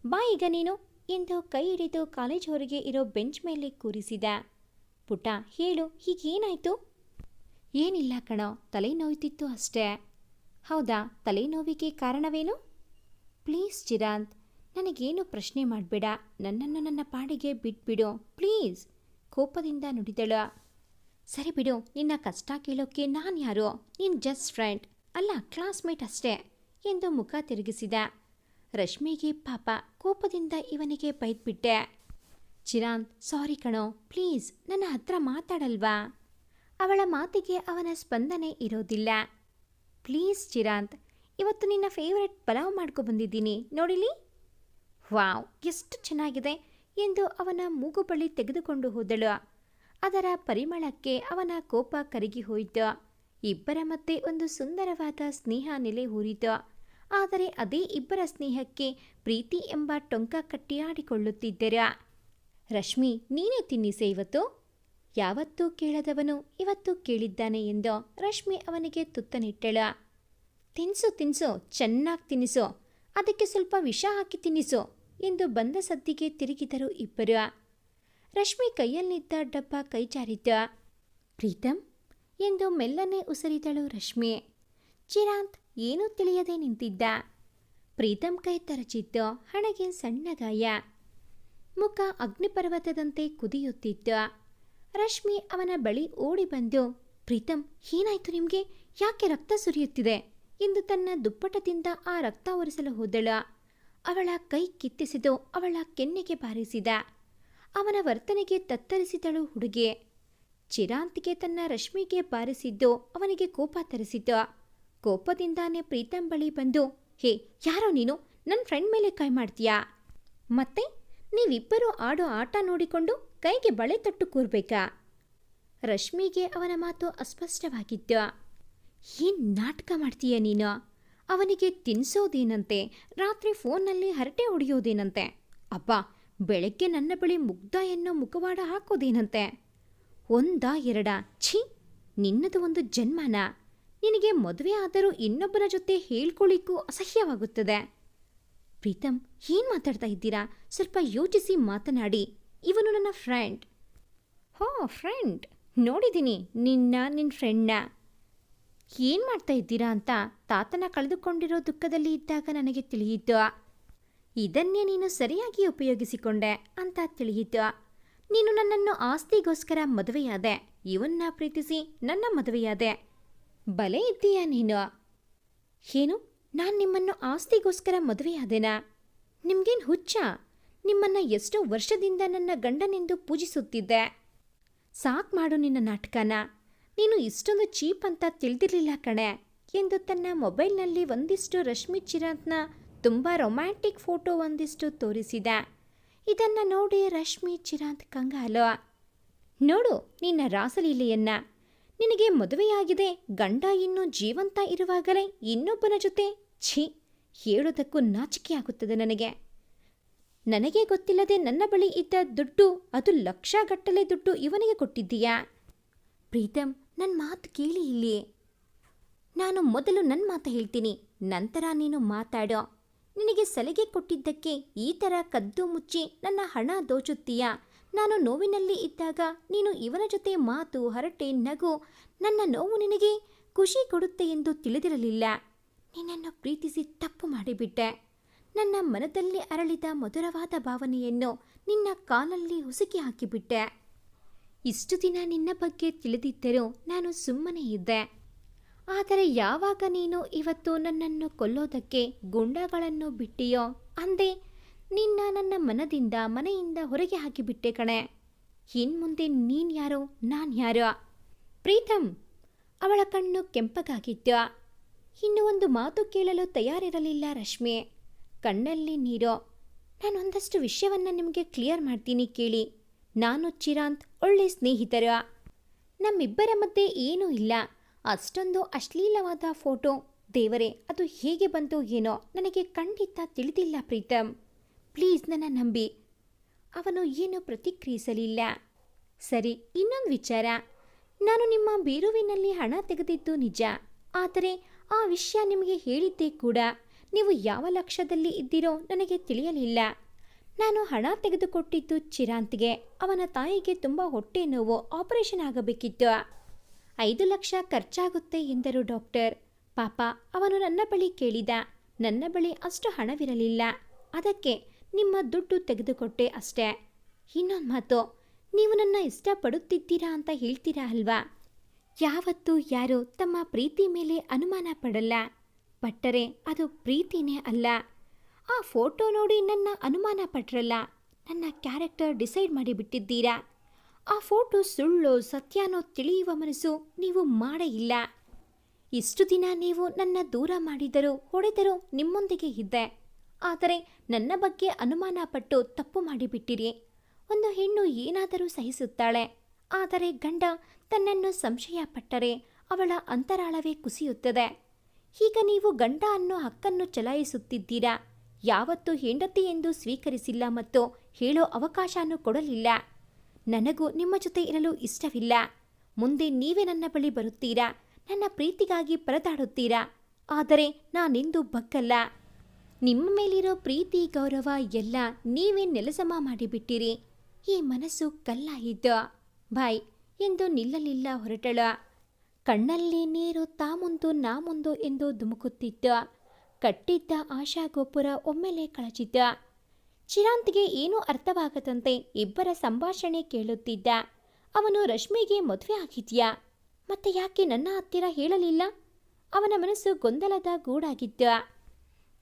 ಬಾ ಈಗ ನೀನು ಎಂದು ಕೈ ಹಿಡಿದು ಕಾಲೇಜ್ ಹೊರಗೆ ಇರೋ ಬೆಂಚ್ ಮೇಲೆ ಕೂರಿಸಿದ. ಪುಟ್ಟ, ಹೇಳು, ಹೀಗೇನಾಯಿತು? ಏನಿಲ್ಲ ಕಣೋ, ತಲೆನೋಯ್ತಿತ್ತು ಅಷ್ಟೇ. ಹೌದಾ, ತಲೆನೋವಿಗೆ ಕಾರಣವೇನು? ಪ್ಲೀಸ್ ಚಿರಾಂತ್, ನನಗೇನು ಪ್ರಶ್ನೆ ಮಾಡಬೇಡ. ನನ್ನನ್ನು ನನ್ನ ಪಾಡಿಗೆ ಬಿಟ್ಬಿಡು ಪ್ಲೀಸ್, ಕೋಪದಿಂದ ನುಡಿದಳು. ಸರಿ ಬಿಡು, ನಿನ್ನ ಕಷ್ಟ ಕೇಳೋಕ್ಕೆ ನಾನು ಯಾರು? ನೀನು ಜಸ್ಟ್ ಫ್ರೆಂಡ್, ಅಲ್ಲ ಕ್ಲಾಸ್ಮೇಟ್ ಅಷ್ಟೇ ಎಂದು ಮುಖ ತಿರುಗಿಸಿದ. ರಶ್ಮಿಗೆ ಪಾಪ ಕೋಪದಿಂದ ಇವನಿಗೆ ಬೈದ್ಬಿಟ್ಟೆ. ಚಿರಾಂತ್, ಸಾರಿ ಕಣೋ, ಪ್ಲೀಸ್ ನನ್ನ ಹತ್ರ ಮಾತಾಡಲ್ವಾ? ಅವಳ ಮಾತಿಗೆ ಅವನ ಸ್ಪಂದನೆ ಇರೋದಿಲ್ಲ. ಪ್ಲೀಸ್ ಚಿರಾಂತ್, ಇವತ್ತು ನಿನ್ನ ಫೇವ್ರೆಟ್ ಪಲಾವ್ ಮಾಡ್ಕೊ ಬಂದಿದ್ದೀನಿ, ನೋಡಿಲಿ. ವಾವ್, ಎಷ್ಟು ಚೆನ್ನಾಗಿದೆ ಎಂದು ಅವನ ಮೂಗು ಬಳಿ ತೆಗೆದುಕೊಂಡು ಹೋದಳು. ಅದರ ಪರಿಮಳಕ್ಕೆ ಅವನ ಕೋಪ ಕರಗಿ ಹೋಯಿತು. ಇಬ್ಬರ ಮಧ್ಯೆ ಒಂದು ಸುಂದರವಾದ ಸ್ನೇಹ ನೆಲೆ ಊರಿತು. ಆದರೆ ಅದೇ ಇಬ್ಬರ ಸ್ನೇಹಕ್ಕೆ ಪ್ರೀತಿ ಎಂಬ ಟೊಂಕ ಕಟ್ಟಿ ಆಡಿಕೊಳ್ಳುತ್ತಿದ್ದರು. ರಶ್ಮಿ, ನೀನೇ ತಿನ್ನಿಸೆ ಇವತ್ತು. ಯಾವತ್ತೂ ಕೇಳದವನು ಇವತ್ತು ಕೇಳಿದ್ದಾನೆ ಎಂದು ರಶ್ಮಿ ಅವನಿಗೆ ತುತ್ತನಿಟ್ಟಳು. ತಿನ್ಸು ತಿನ್ಸು, ಚೆನ್ನಾಗಿ ತಿನ್ನಿಸು, ಅದಕ್ಕೆ ಸ್ವಲ್ಪ ವಿಷ ಹಾಕಿ ತಿನ್ನಿಸು ಎಂದು ಬಂದ ಸದ್ದಿಗೆ ತಿರುಗಿದರು ಇಬ್ಬರು. ರಶ್ಮಿ ಕೈಯಲ್ಲಿದ್ದ ಡಬ್ಬ ಕೈ ಜಾರಿತು. ಪ್ರೀತಮ್ ಎಂದು ಮೆಲ್ಲನೆ ಉಸಿರಿದಳು ರಶ್ಮಿ. ಚಿರಾಂತ್ ಏನೂ ತಿಳಿಯದೆ ನಿಂತಿದ್ದ. ಪ್ರೀತಮ್ ಕೈ ತರಚಿತ್ತು. ಹಣೆಗೆ ಸಣ್ಣ ಗಾಯ. ಮುಖ ಅಗ್ನಿಪರ್ವತದಂತೆ ಕುದಿಯುತ್ತಿತ್ತು. ರಶ್ಮಿ ಅವನ ಬಳಿ ಓಡಿ ಬಂದು, ಪ್ರೀತಮ್, ಏನಾಯ್ತು ನಿಮ್ಗೆ? ಯಾಕೆ ರಕ್ತ ಸುರಿಯುತ್ತಿದೆ ಎಂದು ತನ್ನ ದುಪ್ಪಟದಿಂದ ಆ ರಕ್ತ ಒರೆಸಲು ಹೋದಳು. ಅವಳ ಕೈ ಕಿತ್ತಿಸಿದು ಅವಳ ಕೆನ್ನೆಗೆ ಬಾರಿಸಿದ. ಅವನ ವರ್ತನೆಗೆ ತತ್ತರಿಸಿದಳು ಹುಡುಗಿ. ಚಿರಾಂತ್ಗೆ ತನ್ನ ರಶ್ಮಿಗೆ ಬಾರಿಸಿದ್ದು ಅವನಿಗೆ ಕೋಪ ತರಿಸಿತು. ಕೋಪದಿಂದಾನೇ ಪ್ರೀತಮ್ ಬಳಿ ಬಂದು, ಹೇ, ಯಾರೋ ನೀನು? ನನ್ನ ಫ್ರೆಂಡ್ ಮೇಲೆ ಕೈ ಮಾಡ್ತೀಯಾ? ಮತ್ತೆ ನೀವಿಬ್ಬರೂ ಆಡೋ ಆಟ ನೋಡಿಕೊಂಡು ಕೈಗೆ ಬಳೆ ತೊಟ್ಟು ಕೂರ್ಬೇಕಾ? ರಶ್ಮಿಗೆ ಅವನ ಮಾತು ಅಸ್ಪಷ್ಟವಾಗಿತ್ತು. ಏನ್ ನಾಟಕ ಮಾಡ್ತೀಯ ನೀನು? ಅವನಿಗೆ ತಿನ್ಸೋದೇನಂತೆ, ರಾತ್ರಿ ಫೋನ್ನಲ್ಲಿ ಹರಟೆ ಹೊಡೆಯೋದೇನಂತೆ, ಅಬ್ಬಾ ಬೆಳಗ್ಗೆ ನನ್ನ ಬಳಿ ಮುಗ್ಧ ಎನ್ನೋ ಮುಖವಾಡ ಹಾಕೋದೇನಂತೆ. ಒಂದಾ ಎರಡಾ? ಛೀ, ನಿನ್ನದು ಒಂದು ಜನ್ಮನ. ನಿನಗೆ ಮದುವೆ ಆದರೂ ಇನ್ನೊಬ್ಬರ ಜೊತೆ ಹೇಳ್ಕೊಳ್ಳಿಕ್ಕೂ ಅಸಹ್ಯವಾಗುತ್ತದೆ. ಪ್ರೀತಮ್, ಏನ್ ಮಾತಾಡ್ತಾ ಇದ್ದೀರಾ? ಸ್ವಲ್ಪ ಯೋಚಿಸಿ ಮಾತನಾಡಿ. ಇವನು ನನ್ನ ಫ್ರೆಂಡ್. ಹೋ, ಫ್ರೆಂಡ್? ನೋಡಿದ್ದೀನಿ ನಿನ್ನ ಫ್ರೆಂಡ್ನ. ಏನು ಮಾಡ್ತಾ ಇದ್ದೀರಾ ಅಂತ ತಾತನ ಕಳೆದುಕೊಂಡಿರೋ ದುಃಖದಲ್ಲಿ ಇದ್ದಾಗ ನನಗೆ ತಿಳಿಯಿತು. ಇದನ್ನೇ ನೀನು ಸರಿಯಾಗಿ ಉಪಯೋಗಿಸಿಕೊಂಡೆ ಅಂತ ತಿಳಿಯಿತು. ನೀನು ನನ್ನನ್ನು ಆಸ್ತಿಗೋಸ್ಕರ ಮದುವೆಯಾದೆ, ಇವನ್ನ ಪ್ರೀತಿಸಿ ನನ್ನ ಮದುವೆಯಾದೆ. ಬಲೆ ಇದ್ದೀಯಾ ನೀನು? ಏನು, ನಾನು ನಿಮ್ಮನ್ನು ಆಸ್ತಿಗೋಸ್ಕರ ಮದುವೆಯಾದೆನಾ? ನಿಮ್ಗೇನು ಹುಚ್ಚ? ನಿಮ್ಮನ್ನು ಎಷ್ಟೋ ವರ್ಷದಿಂದ ನನ್ನ ಗಂಡನೆಂದು ಪೂಜಿಸುತ್ತಿದ್ದೆ. ಸಾಕ್ ಮಾಡು ನಿನ್ನ ನಾಟಕನ. ನೀನು ಇಷ್ಟೊಂದು ಚೀಪ್ ಅಂತ ತಿಳಿದಿರಲಿಲ್ಲ ಕಣೆ ಎಂದು ತನ್ನ ಮೊಬೈಲ್ನಲ್ಲಿ ಒಂದಿಷ್ಟು ರಶ್ಮಿ ಚಿರಾಂತ್ನ ತುಂಬ ರೊಮ್ಯಾಂಟಿಕ್ ಫೋಟೋ ಒಂದಿಷ್ಟು ತೋರಿಸಿದ. ಇದನ್ನು ನೋಡಿ ರಶ್ಮಿ ಚಿರಾಂತ್ ಕಂಗಾಲು. ನೋಡು ನಿನ್ನ ರಾಸಲೀಲೆಯನ್ನ. ನಿನಗೆ ಮದುವೆಯಾಗಿದೆ, ಗಂಡ ಇನ್ನೂ ಜೀವಂತ ಇರುವಾಗಲೇ ಇನ್ನೊಬ್ಬನ ಜೊತೆ. ಛೀ, ಹೇಳೋದಕ್ಕೂ ನಾಚಿಕೆಯಾಗುತ್ತದೆ ನನಗೆ. ನನಗೆ ಗೊತ್ತಿಲ್ಲದೆ ನನ್ನ ಬಳಿ ಇದ್ದ ದುಡ್ಡು, ಅದು ಲಕ್ಷಗಟ್ಟಲೆ ದುಡ್ಡು ಇವನಿಗೆ ಕೊಟ್ಟಿದ್ದೀಯಾ? ಪ್ರೀತಮ್, ನನ್ನ ಮಾತು ಕೇಳಿ ಇಲ್ಲಿ. ನಾನು ಮೊದಲು ನನ್ನ ಮಾತು ಹೇಳ್ತೀನಿ, ನಂತರ ನೀನು ಮಾತಾಡೋ. ನಿನಗೆ ಸಲಿಗೆ ಕೊಟ್ಟಿದ್ದಕ್ಕೆ ಈ ಥರ ಕದ್ದು ಮುಚ್ಚಿ ನನ್ನ ಹಣ ದೋಚುತ್ತೀಯಾ? ನಾನು ನೋವಿನಲ್ಲಿ ಇದ್ದಾಗ ನೀನು ಇವನ ಜೊತೆ ಮಾತು, ಹರಟೆ, ನಗು. ನನ್ನ ನೋವು ನಿನಗೆ ಖುಷಿ ಕೊಡುತ್ತೆ ಎಂದು ತಿಳಿದಿರಲಿಲ್ಲ. ನಿನ್ನನ್ನು ಪ್ರೀತಿಸಿ ತಪ್ಪು ಮಾಡಿಬಿಟ್ಟೆ. ನನ್ನ ಮನದಲ್ಲಿ ಅರಳಿದ ಮಧುರವಾದ ಭಾವನೆಯನ್ನು ನಿನ್ನ ಕಾಲಲ್ಲಿ ಹುಸುಕಿ ಹಾಕಿಬಿಟ್ಟೆ. ಇಷ್ಟು ದಿನ ನಿನ್ನ ಬಗ್ಗೆ ತಿಳಿದಿದ್ದರೂ ನಾನು ಸುಮ್ಮನೆ ಇದ್ದೆ. ಆದರೆ ಯಾವಾಗ ನೀನು ಇವತ್ತು ನನ್ನನ್ನು ಕೊಲ್ಲೋದಕ್ಕೆ ಗುಂಡಗಳನ್ನು ಬಿಟ್ಟಿಯೋ ಅಂದೇ ನಿನ್ನ ನನ್ನ ಮನೆಯಿಂದ ಹೊರಗೆ ಹಾಕಿಬಿಟ್ಟೆ ಕಣೆ. ಇನ್ಮುಂದೆ ನೀನು ಯಾರೋ, ನಾನು ಯಾರೋ? ಪ್ರೀತಮ್, ಅವಳ ಕಣ್ಣು ಕೆಂಪಗಾಗಿತ್ತು. ಇನ್ನು ಒಂದು ಮಾತು ಕೇಳಲು ತಯಾರಿರಲಿಲ್ಲ ರಶ್ಮಿ. ಕಣ್ಣಲ್ಲಿ ನೀರು. ನಾನು ಒಂದಷ್ಟು ವಿಷಯವನ್ನು ನಿಮಗೆ ಕ್ಲಿಯರ್ ಮಾಡ್ತೀನಿ ಕೇಳಿ. ನಾನು ಚಿರಾಂತ್ ಒಳ್ಳೆ ಸ್ನೇಹಿತರು. ನಮ್ಮಿಬ್ಬರ ಮಧ್ಯೆ ಏನೂ ಇಲ್ಲ. ಅಷ್ಟೊಂದು ಅಶ್ಲೀಲವಾದ ಫೋಟೋ, ದೇವರೇ, ಅದು ಹೇಗೆ ಬಂತು ಏನೋ ನನಗೆ ಖಂಡಿತ ತಿಳಿದಿಲ್ಲ ಪ್ರೀತಮ್. ಪ್ಲೀಸ್ ನನ್ನ ನಂಬಿ. ಅವನು ಏನೂ ಪ್ರತಿಕ್ರಿಯಿಸಲಿಲ್ಲ. ಸರಿ, ಇನ್ನೊಂದು ವಿಚಾರ. ನಾನು ನಿಮ್ಮ ಬೀರುವಿನಲ್ಲಿ ಹಣ ತೆಗೆದಿದ್ದು ನಿಜ. ಆದರೆ ಆ ವಿಷಯ ನಿಮಗೆ ಹೇಳಿದ್ದೇ ಕೂಡ. ನೀವು ಯಾವ ಲಕ್ಷ್ಯದಲ್ಲಿ ಇದ್ದೀರೋ ನನಗೆ ತಿಳಿಯಲಿಲ್ಲ. ನಾನು ಹಣ ತೆಗೆದುಕೊಟ್ಟಿದ್ದು ಚಿರಾಂತ್ಗೆ. ಅವನ ತಾಯಿಗೆ ತುಂಬ ಹೊಟ್ಟೆ ನೋವು, ಆಪರೇಷನ್ ಆಗಬೇಕಿತ್ತು. 5 ಲಕ್ಷ ಖರ್ಚಾಗುತ್ತೆ ಎಂದರು ಡಾಕ್ಟರ್. ಪಾಪ, ಅವನು ನನ್ನ ಬಳಿ ಕೇಳಿದ. ನನ್ನ ಬಳಿ ಅಷ್ಟು ಹಣವಿರಲಿಲ್ಲ. ಅದಕ್ಕೆ ನಿಮ್ಮ ದುಡ್ಡು ತೆಗೆದುಕೊಟ್ಟೆ ಅಷ್ಟೇ. ಇನ್ನೊಂದು ಮಾತು, ನೀವು ನನ್ನ ಇಷ್ಟಪಡುತ್ತಿದ್ದೀರಾ ಅಂತ ಹೇಳ್ತೀರಾ ಅಲ್ವಾ? ಯಾವತ್ತೂ ಯಾರು ತಮ್ಮ ಪ್ರೀತಿ ಮೇಲೆ ಅನುಮಾನ ಪಡಲ್ಲ. ಪಟ್ಟರೆ ಅದು ಪ್ರೀತಿನೇ ಅಲ್ಲ. ಆ ಫೋಟೋ ನೋಡಿ ನನ್ನ ಅನುಮಾನ ಪಟ್ರಲ್ಲ. ನನ್ನ ಕ್ಯಾರೆಕ್ಟರ್ ಡಿಸೈಡ್ ಮಾಡಿಬಿಟ್ಟಿದ್ದೀರಾ. ಆ ಫೋಟೋ ಸುಳ್ಳೋ ಸತ್ಯನೋ ತಿಳಿಯುವ ಮನಸ್ಸು ನೀವು ಮಾಡೇ ಇಲ್ಲ. ಇಷ್ಟು ದಿನ ನೀವು ನನ್ನ ದೂರ ಮಾಡಿದರೂ ಹೊಡೆದರೂ ನಿಮ್ಮೊಂದಿಗೆ ಇದ್ದೆ. ಆದರೆ ನನ್ನ ಬಗ್ಗೆ ಅನುಮಾನ ಪಟ್ಟು ತಪ್ಪು ಮಾಡಿಬಿಟ್ಟಿರಿ. ಒಂದು ಹೆಣ್ಣು ಏನಾದರೂ ಸಹಿಸುತ್ತಾಳೆ. ಆದರೆ ಗಂಡ ತನ್ನನ್ನು ಸಂಶಯ ಪಟ್ಟರೆ ಅವಳ ಅಂತರಾಳವೇ ಕುಸಿಯುತ್ತದೆ. ಈಗ ನೀವು ಗಂಡ ಅನ್ನೋ ಹಕ್ಕನ್ನು ಚಲಾಯಿಸುತ್ತಿದ್ದೀರಾ. ಯಾವತ್ತೂ ಹೆಂಡತಿ ಎಂದು ಸ್ವೀಕರಿಸಿಲ್ಲ ಮತ್ತು ಹೇಳೋ ಅವಕಾಶನೂ ಕೊಡಲಿಲ್ಲ. ನನಗೂ ನಿಮ್ಮ ಜೊತೆ ಇರಲು ಇಷ್ಟವಿಲ್ಲ. ಮುಂದೆ ನೀವೇ ನನ್ನ ಬಳಿ ಬರುತ್ತೀರಾ, ನನ್ನ ಪ್ರೀತಿಗಾಗಿ ಪರದಾಡುತ್ತೀರಾ. ಆದರೆ ನಾನೆಂದೂ ಬಗ್ಗಲ್ಲ. ನಿಮ್ಮ ಮೇಲಿರೋ ಪ್ರೀತಿ, ಗೌರವ ಎಲ್ಲ ನೀವೇ ನೆಲಸಮ ಮಾಡಿಬಿಟ್ಟಿರಿ. ಈ ಮನಸ್ಸು ಕಲ್ಲಾಯಿತು. ಬಾಯ್ ಎಂದು ನಿಲ್ಲಲಿಲ್ಲ ಹೊರಟಳ. ಕಣ್ಣಲ್ಲಿ ನೀರು ತಾಮುಂದು ನಾ ಮುಂದು ಎಂದು ಧುಮುಕುತ್ತಿತ್ತು. ಕಟ್ಟಿದ್ದ ಆಶಾ ಗೋಪುರ ಒಮ್ಮೆಲೆ ಕಳಚಿದ್ದ. ಚಿರಾಂತ್ಗೆ ಏನೂ ಅರ್ಥವಾಗದಂತೆ ಇಬ್ಬರ ಸಂಭಾಷಣೆ ಕೇಳುತ್ತಿದ್ದ. ಅವನು ರಶ್ಮಿಗೆ ಮದುವೆ ಆಗಿದ್ಯಾ? ಮತ್ತೆ ಯಾಕೆ ನನ್ನ ಹತ್ತಿರ ಹೇಳಲಿಲ್ಲ? ಅವನ ಮನಸ್ಸು ಗೊಂದಲದ ಗೂಡಾಗಿದ್ದ.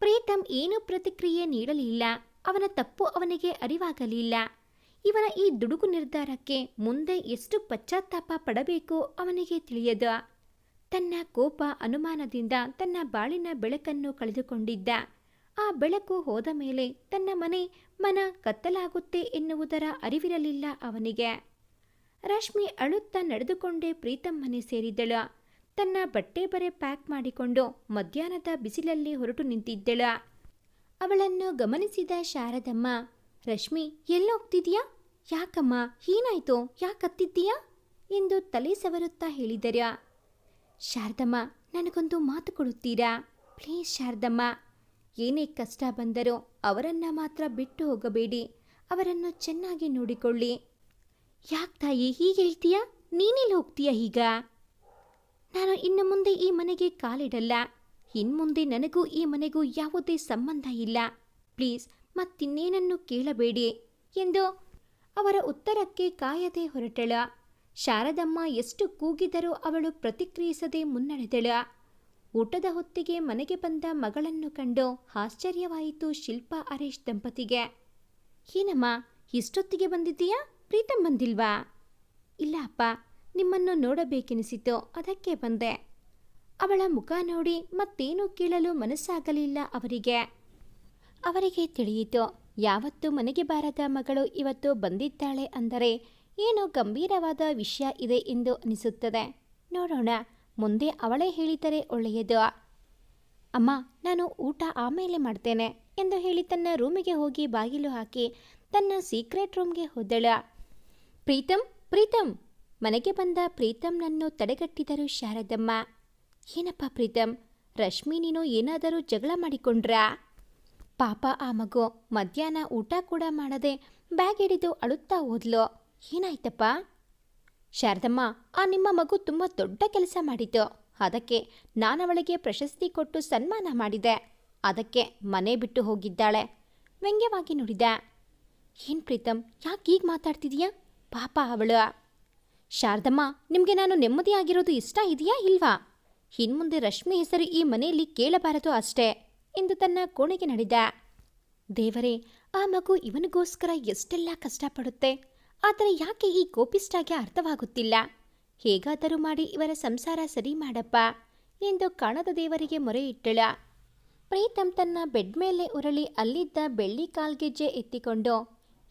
ಪ್ರೀತಮ್ ಏನೂ ಪ್ರತಿಕ್ರಿಯೆ ನೀಡಲಿಲ್ಲ. ಅವನ ತಪ್ಪು ಅವನಿಗೆ ಅರಿವಾಗಲಿಲ್ಲ. ಇವನ ಈ ದುಡುಕು ನಿರ್ಧಾರಕ್ಕೆ ಮುಂದೆ ಎಷ್ಟು ಪಶ್ಚಾತ್ತಾಪ ಪಡಬೇಕು ಅವನಿಗೆ ತಿಳಿಯದ. ತನ್ನ ಕೋಪ ಅನುಮಾನದಿಂದ ತನ್ನ ಬಾಳಿನ ಬೆಳಕನ್ನು ಕಳೆದುಕೊಂಡಿದ್ದ. ಆ ಬೆಳಕು ಹೋದ ಮೇಲೆ ತನ್ನ ಮನ ಕತ್ತಲಾಗುತ್ತೆ ಎನ್ನುವುದರ ಅರಿವಿರಲಿಲ್ಲ ಅವನಿಗೆ. ರಶ್ಮಿ ಅಳುತ್ತಾ ನಡೆದುಕೊಂಡೇ ಪ್ರೀತಮ್ ಮನೆ ಸೇರಿದ್ದಳು. ತನ್ನ ಬಟ್ಟೆ ಬರೆ ಪ್ಯಾಕ್ ಮಾಡಿಕೊಂಡು ಮಧ್ಯಾಹ್ನದ ಬಿಸಿಲಲ್ಲಿ ಹೊರಟು ನಿಂತಿದ್ದಳು. ಅವಳನ್ನು ಗಮನಿಸಿದ ಶಾರದಮ್ಮ, ರಶ್ಮಿ ಎಲ್ಲೋಗ್ತಿದ್ಯಾ? ಯಾಕಮ್ಮ, ಏನಾಯ್ತು? ಯಾಕತ್ತಿದ್ದೀಯಾ ಎಂದು ತಲೆ ಸವರುತ್ತಾ ಹೇಳಿದರು. ಶಾರದಮ್ಮ, ನನಗೊಂದು ಮಾತು ಕೊಡುತ್ತೀರಾ? ಪ್ಲೀಸ್ ಶಾರದಮ್ಮ, ಏನೇ ಕಷ್ಟ ಬಂದರೂ ಅವರನ್ನು ಮಾತ್ರ ಬಿಟ್ಟು ಹೋಗಬೇಡಿ. ಅವರನ್ನು ಚೆನ್ನಾಗಿ ನೋಡಿಕೊಳ್ಳಿ. ಯಾಕೆ ತಾಯಿ ಹೀಗೆ ಹೇಳ್ತೀಯಾ? ನೀನೆಲ್ಲಿ ಹೋಗ್ತೀಯಾ ಈಗ? ನಾನು ಇನ್ನು ಮುಂದೆ ಈ ಮನೆಗೆ ಕಾಲಿಡಲ್ಲ. ಇನ್ಮುಂದೆ ನನಗೂ ಈ ಮನೆಗೂ ಯಾವುದೇ ಸಂಬಂಧ ಇಲ್ಲ. ಪ್ಲೀಸ್ ಮತ್ತಿನ್ನೇನನ್ನು ಕೇಳಬೇಡಿ ಎಂದು ಅವರ ಉತ್ತರಕ್ಕೆ ಕಾಯದೆ ಹೊರಟಳು. ಶಾರದಮ್ಮ ಎಷ್ಟು ಕೂಗಿದರೂ ಅವಳು ಪ್ರತಿಕ್ರಿಯಿಸದೆ ಮುನ್ನಡೆದಳು. ಊಟದ ಹೊತ್ತಿಗೆ ಮನೆಗೆ ಬಂದ ಮಗಳನ್ನು ಕಂಡು ಆಶ್ಚರ್ಯವಾಯಿತು ಶಿಲ್ಪಾ ಹರೀಶ್ ದಂಪತಿಗೆ. ಏನಮ್ಮ, ಇಷ್ಟೊತ್ತಿಗೆ ಬಂದಿದ್ದೀಯಾ? ಪ್ರೀತಮ್ ಬಂದಿಲ್ವಾ? ಇಲ್ಲ ಅಪ್ಪ, ನಿಮ್ಮನ್ನು ನೋಡಬೇಕೆನಿಸಿತು, ಅದಕ್ಕೆ ಬಂದೆ. ಅವಳ ಮುಖ ನೋಡಿ ಮತ್ತೇನೂ ಕೇಳಲು ಮನಸ್ಸಾಗಲಿಲ್ಲ ಅವರಿಗೆ ತಿಳಿಯಿತು, ಯಾವತ್ತೂ ಮನೆಗೆ ಬಾರದ ಮಗಳು ಇವತ್ತು ಬಂದಿದ್ದಾಳೆ ಅಂದರೆ ಏನೋ ಗಂಭೀರವಾದ ವಿಷಯ ಇದೆ ಎಂದು ಅನಿಸುತ್ತದೆ. ನೋಡೋಣ, ಮುಂದೆ ಅವಳೇ ಹೇಳಿದರೆ ಒಳ್ಳೆಯದು. ಅಮ್ಮ, ನಾನು ಊಟ ಆಮೇಲೆ ಮಾಡ್ತೇನೆ ಎಂದು ಹೇಳಿ ತನ್ನ ರೂಮಿಗೆ ಹೋಗಿ ಬಾಗಿಲು ಹಾಕಿ ತನ್ನ ಸೀಕ್ರೆಟ್ ರೂಮ್ಗೆ ಹೋದಳು. ಪ್ರೀತಮ್ ಮನೆಗೆ ಬಂದ ಪ್ರೀತಮ್ನನ್ನು ತಡೆಗಟ್ಟಿದರು ಶಾರದಮ್ಮ. ಏನಪ್ಪ ಪ್ರೀತಮ್, ರಶ್ಮಿ ನೀನು ಏನಾದರೂ ಜಗಳ ಮಾಡಿಕೊಂಡ್ರಾ? ಪಾಪ ಆ ಮಗು ಮಧ್ಯಾಹ್ನ ಊಟ ಕೂಡ ಮಾಡದೆ ಬ್ಯಾಗ್ ಹಿಡಿದು ಅಳುತ್ತಾ ಹೋದ್ಲು. ಏನಾಯ್ತಪ್ಪ? ಶಾರದಮ್ಮ, ಆ ನಿಮ್ಮ ಮಗು ತುಂಬ ದೊಡ್ಡ ಕೆಲಸ ಮಾಡಿತು. ಅದಕ್ಕೆ ನಾನವಳಿಗೆ ಪ್ರಶಸ್ತಿ ಕೊಟ್ಟು ಸನ್ಮಾನ ಮಾಡಿದೆ. ಅದಕ್ಕೆ ಮನೆ ಬಿಟ್ಟು ಹೋಗಿದ್ದಾಳೆ. ವ್ಯಂಗ್ಯವಾಗಿ ನುಡಿದ. ಏನು ಪ್ರೀತಮ್, ಯಾಕೆ ಈಗ ಮಾತಾಡ್ತಿದೀಯಾ? ಪಾಪ ಅವಳು. ಶಾರದಮ್ಮ, ನಿಮಗೆ ನಾನು ನೆಮ್ಮದಿಯಾಗಿರೋದು ಇಷ್ಟ ಇದೆಯಾ ಇಲ್ವಾ? ಇನ್ಮುಂದೆ ರಶ್ಮಿ ಹೆಸರು ಈ ಮನೆಯಲ್ಲಿ ಕೇಳಬಾರದು ಅಷ್ಟೇ ಎಂದು ತನ್ನ ಕೋಣೆಗೆ ನಡೆದ. ದೇವರೇ, ಆ ಮಗು ಇವನಿಗೋಸ್ಕರ ಎಷ್ಟೆಲ್ಲ ಕಷ್ಟಪಡುತ್ತೆ. ಆದರೆ ಯಾಕೆ ಈ ಕೋಪಿಷ್ಟಾಗೆ ಅರ್ಥವಾಗುತ್ತಿಲ್ಲ. ಹೇಗಾದರೂ ಮಾಡಿ ಇವರ ಸಂಸಾರ ಸರಿ ಮಾಡಪ್ಪ ಎಂದು ಕಾಣದ ದೇವರಿಗೆ ಮೊರೆ ಇಟ್ಟಳ. ಪ್ರೀತಮ್ ತನ್ನ ಬೆಡ್ ಮೇಲೆ ಉರಳಿ ಅಲ್ಲಿದ್ದ ಬೆಳ್ಳಿ ಕಾಲ್ಗೆಜ್ಜೆ ಎತ್ತಿಕೊಂಡು,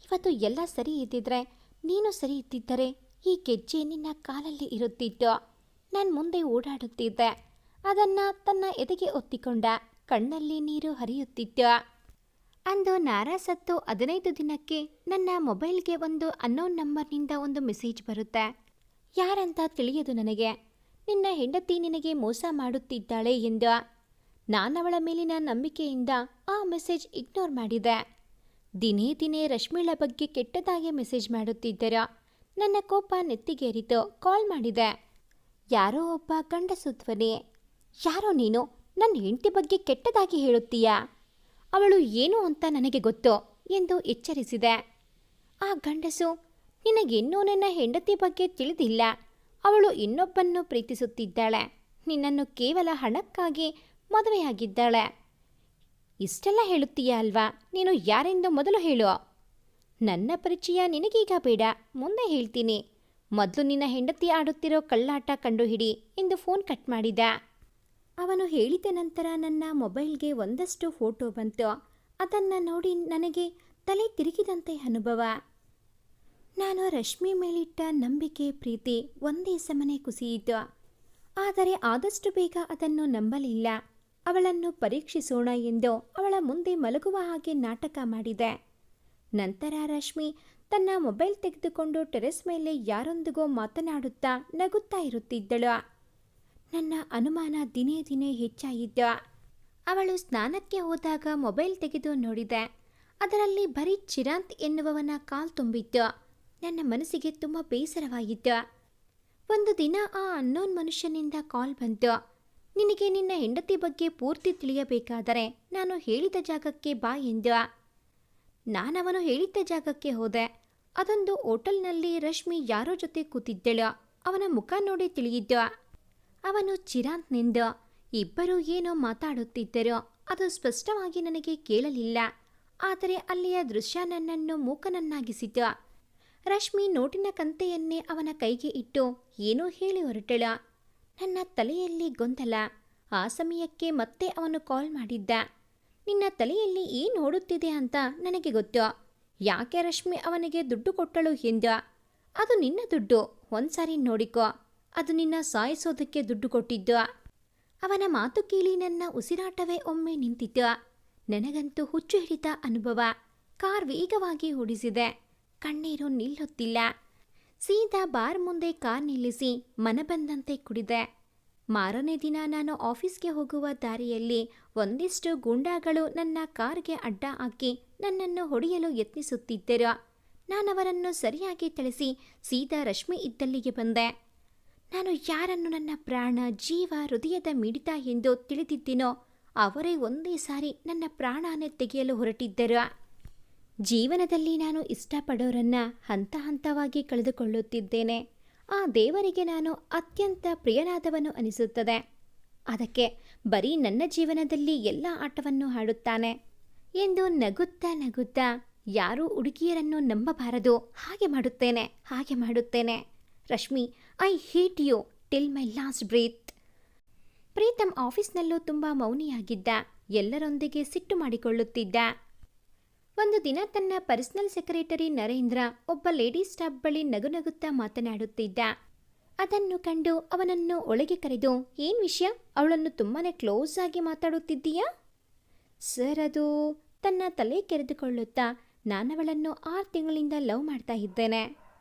ಇವತ್ತು ಎಲ್ಲ ಸರಿ ಇದ್ದಿದ್ರೆ, ನೀನು ಸರಿ ಇದ್ದಿದ್ದರೆ ಈ ಗೆಜ್ಜೆ ನಿನ್ನ ಕಾಲಲ್ಲಿ ಇರುತ್ತಿತ್ತು. ನಾನು ಮುಂದೆ ಓಡಾಡುತ್ತಿದ್ದೆ. ಅದನ್ನು ತನ್ನ ಎದೆಗೆ ಒತ್ತಿಕೊಂಡ. ಕಣ್ಣಲ್ಲಿ ನೀರು ಹರಿಯುತ್ತಿತ್ತು. ಅಂದು ನಾರಾ ಸತ್ತು 15 ದಿನಕ್ಕೆ ನನ್ನ ಮೊಬೈಲ್ಗೆ ಒಂದು ಅನ್ನೋನ್ ನಂಬರ್ನಿಂದ ಒಂದು ಮೆಸೇಜ್ ಬರುತ್ತೆ. ಯಾರಂತ ತಿಳಿಯದು ನನಗೆ. ನಿನ್ನ ಹೆಂಡತಿ ನಿನಗೆ ಮೋಸ ಮಾಡುತ್ತಿದ್ದಾಳೆ ಎಂದು. ನಾನವಳ ಮೇಲಿನ ನಂಬಿಕೆಯಿಂದ ಆ ಮೆಸೇಜ್ ಇಗ್ನೋರ್ ಮಾಡಿದೆ. ದಿನೇ ದಿನೇ ರಶ್ಮಿಳ ಬಗ್ಗೆ ಕೆಟ್ಟದಾಗಿ ಮೆಸೇಜ್ ಮಾಡುತ್ತಿದ್ದರು. ನನ್ನ ಕೋಪ ನೆತ್ತಿಗೇರಿತು. ಕಾಲ್ ಮಾಡಿದೆ. ಯಾರೋ ಒಬ್ಬ ಗಂಡಸು ಧ್ವನಿ. ಯಾರೋ ನೀನು ನನ್ನ ಹೆಂಡತಿ ಬಗ್ಗೆ ಕೆಟ್ಟದಾಗಿ ಹೇಳುತ್ತೀಯಾ? ಅವಳು ಏನು ಅಂತ ನನಗೆ ಗೊತ್ತು ಎಂದು ಎಚ್ಚರಿಸಿದೆ. ಆ ಗಂಡಸು, ನಿನಗಿನ್ನೂ ನನ್ನ ಹೆಂಡತಿ ಬಗ್ಗೆ ತಿಳಿದಿಲ್ಲ. ಅವಳು ಇನ್ನೊಬ್ಬನ್ನು ಪ್ರೀತಿಸುತ್ತಿದ್ದಾಳೆ. ನಿನ್ನನ್ನು ಕೇವಲ ಹಣಕ್ಕಾಗಿ ಮದುವೆಯಾಗಿದ್ದಾಳೆ. ಇಷ್ಟೆಲ್ಲ ಹೇಳುತ್ತೀಯ ಅಲ್ವಾ? ನೀನು ಯಾರೆಂದು ಮೊದಲು ಹೇಳು. ನನ್ನ ಪರಿಚಯ ನಿನಗೀಗ ಬೇಡ, ಮುಂದೆ ಹೇಳ್ತೀನಿ. ಮೊದಲು ನಿನ್ನ ಹೆಂಡತಿ ಆಡುತ್ತಿರೋ ಕಳ್ಳಾಟ ಕಂಡುಹಿಡಿ ಎಂದು ಫೋನ್ ಕಟ್ ಮಾಡಿದ. ಅವನು ಹೇಳಿದ ನಂತರ ನನ್ನ ಮೊಬೈಲ್ಗೆ ಒಂದಷ್ಟು ಫೋಟೋ ಬಂತು. ಅದನ್ನು ನೋಡಿ ನನಗೆ ತಲೆ ತಿರುಗಿದಂತೆ ಅನುಭವ. ನಾನು ರಶ್ಮಿ ಮೇಲಿಟ್ಟ ನಂಬಿಕೆ, ಪ್ರೀತಿ ಒಂದೇ ಸಮನೆ ಕುಸಿಯಿತು. ಆದರೆ ಆದಷ್ಟು ಬೇಗ ಅದನ್ನು ನಂಬಲಿಲ್ಲ. ಅವಳನ್ನು ಪರೀಕ್ಷಿಸೋಣ ಎಂದು ಅವಳ ಮುಂದೆ ಮಲಗುವ ಹಾಗೆ ನಾಟಕ ಮಾಡಿದೆ. ನಂತರ ರಶ್ಮಿ ತನ್ನ ಮೊಬೈಲ್ ತೆಗೆದುಕೊಂಡು ಟೆರೆಸ್ ಮೇಲೆ ಯಾರೊಂದಿಗೋ ಮಾತನಾಡುತ್ತಾ ನಗುತ್ತಾ ಇರುತ್ತಿದ್ದಳು. ನನ್ನ ಅನುಮಾನ ದಿನೇ ದಿನೇ ಹೆಚ್ಚಾಯಿತು. ಅವಳು ಸ್ನಾನಕ್ಕೆ ಹೋದಾಗ ಮೊಬೈಲ್ ತೆಗೆದು ನೋಡಿದೆ. ಅದರಲ್ಲಿ ಬರೀ ಚಿರಾಂತ್ ಎನ್ನುವವನ ಕಾಲ್ ತುಂಬಿತ್ತು. ನನ್ನ ಮನಸ್ಸಿಗೆ ತುಂಬ ಬೇಸರವಾಯಿತು. ಒಂದು ದಿನ ಆ ಅನ್ನೋನ್ ಮನುಷ್ಯನಿಂದ ಕಾಲ್ ಬಂತು. ನಿನಗೆ ನಿನ್ನ ಹೆಂಡತಿ ಬಗ್ಗೆ ಪೂರ್ತಿ ತಿಳಿಯಬೇಕಾದರೆ ನಾನು ಹೇಳಿದ ಜಾಗಕ್ಕೆ ಬಾ ಎಂದು. ನಾನವನು ಹೇಳಿದ್ದ ಜಾಗಕ್ಕೆ ಹೋದೆ. ಅದೊಂದು ಹೋಟೆಲ್ನಲ್ಲಿ ರಶ್ಮಿ ಯಾರೋ ಜೊತೆ ಕೂತಿದ್ದಳು. ಅವನ ಮುಖ ನೋಡಿ ತಿಳಿಯಿತು, ಅವನು ಚಿರಾಂತ್ನಿಂದ. ಇಬ್ಬರು ಏನೋ ಮಾತಾಡುತ್ತಿದ್ದರು. ಅದು ಸ್ಪಷ್ಟವಾಗಿ ನನಗೆ ಕೇಳಲಿಲ್ಲ, ಆದರೆ ಅಲ್ಲಿಯ ದೃಶ್ಯ ನನ್ನನ್ನು ಮೂಕನನ್ನಾಗಿಸಿತು. ರಶ್ಮಿ ನೋಟಿನ ಕಂತೆಯನ್ನೇ ಅವನ ಕೈಗೆ ಇಟ್ಟು ಏನೋ ಹೇಳಿ ಹೊರಟಳು. ನನ್ನ ತಲೆಯಲ್ಲಿ ಗೊಂದಲ. ಆ ಸಮಯಕ್ಕೆ ಮತ್ತೆ ಅವನು ಕಾಲ್ ಮಾಡಿದ್ದ. ನಿನ್ನ ತಲೆಯಲ್ಲಿ ಏನು ಓಡುತ್ತಿದೆ ಅಂತ ನನಗೆ ಗೊತ್ತು. ಯಾಕೆ ರಶ್ಮಿ ಅವನಿಗೆ ದುಡ್ಡು ಕೊಟ್ಟಳು ಎಂದು? ಅದು ನಿನ್ನ ದುಡ್ಡು, ಒಂದ್ಸಾರಿ ನೋಡಿಕೋ. ಅದು ನಿನ್ನ ಸಾಯಿಸೋದಕ್ಕೆ ದುಡ್ಡು ಕೊಟ್ಟಿದ್ದು. ಅವನ ಮಾತು ಕೇಳಿ ನನ್ನ ಉಸಿರಾಟವೇ ಒಮ್ಮೆ ನಿಂತಿತು. ನನಗಂತೂ ಹುಚ್ಚು ಹಿಡಿದ ಅನುಭವ. ಕಾರ್ ವೇಗವಾಗಿ ಓಡಿಸಿದೆ. ಕಣ್ಣೀರು ನಿಲ್ಲುತ್ತಿಲ್ಲ. ಸೀದಾ ಬಾರ್ ಮುಂದೆ ಕಾರ್ ನಿಲ್ಲಿಸಿ ಮನಬಂದಂತೆ ಕುಡಿದೆ. ಮಾರನೇ ದಿನ ನಾನು ಆಫೀಸ್ಗೆ ಹೋಗುವ ದಾರಿಯಲ್ಲಿ ಒಂದಿಷ್ಟು ಗೂಂಡಾಗಳು ನನ್ನ ಕಾರ್ಗೆ ಅಡ್ಡ ಹಾಕಿ ನನ್ನನ್ನು ಹೊಡೆಯಲು ಯತ್ನಿಸುತ್ತಿದ್ದರು. ನಾನವರನ್ನು ಸರಿಯಾಗಿ ತಿಳಿಸಿ ಸೀದಾ ರಶ್ಮಿ ಇದ್ದಲ್ಲಿಗೆ ಬಂದೆ. ನಾನು ಯಾರನ್ನು ನನ್ನ ಪ್ರಾಣ, ಜೀವ, ಹೃದಯದ ಮಿಡಿತ ಎಂದು ತಿಳಿದಿದ್ದೀನೋ ಅವರೇ ಒಂದೇ ಸಾರಿ ನನ್ನ ಪ್ರಾಣನೇ ತೆಗೆಯಲು ಹೊರಟಿದ್ದರು. ಜೀವನದಲ್ಲಿ ನಾನು ಇಷ್ಟಪಡೋರನ್ನ ಹಂತ ಹಂತವಾಗಿ ಕಳೆದುಕೊಳ್ಳುತ್ತಿದ್ದೇನೆ. ಆ ದೇವರಿಗೆ ನಾನು ಅತ್ಯಂತ ಪ್ರಿಯನಾದವನು ಅನಿಸುತ್ತದೆ. ಅದಕ್ಕೆ ಬರೀ ನನ್ನ ಜೀವನದಲ್ಲಿ ಎಲ್ಲ ಆಟವನ್ನು ಆಡುತ್ತಾನೆ ಎಂದು ನಗುತ್ತಾ ನಗುತ್ತಾ, ಯಾರೂ ಹುಡುಗಿಯರನ್ನು ನಂಬಬಾರದು, ಹಾಗೆ ಮಾಡುತ್ತೇನೆ. Rashmi, I hate you till my last breath. Preetham ಆಫೀಸ್ನಲ್ಲೂ ತುಂಬ ಮೌನಿಯಾಗಿದ್ದ. ಎಲ್ಲರೊಂದಿಗೆ ಸಿಟ್ಟು ಮಾಡಿಕೊಳ್ಳುತ್ತಿದ್ದ. ಒಂದು ದಿನ ತನ್ನ ಪರ್ಸನಲ್ ಸೆಕ್ರೆಟರಿ ನರೇಂದ್ರ ಒಬ್ಬ ಲೇಡಿ ಸ್ಟಾಫ್ ಬಳಿ ನಗುನಗುತ್ತಾ ಮಾತನಾಡುತ್ತಿದ್ದ. ಅದನ್ನು ಕಂಡು ಅವನನ್ನು ಒಳಗೆ ಕರೆದು, ಏನು ವಿಷಯ? ಅವಳನ್ನು ತುಂಬಾನೇ ಕ್ಲೋಸ್ ಆಗಿ ಮಾತಾಡುತ್ತಿದ್ದೀಯಾ? ಸರ್, ಅದು ತನ್ನ ತಲೆ ಕೆರೆದುಕೊಳ್ಳುತ್ತಾ, ನಾನವಳನ್ನು 6 ತಿಂಗಳಿಂದ ಲವ್ ಮಾಡ್ತಾ ಇದ್ದೇನೆ.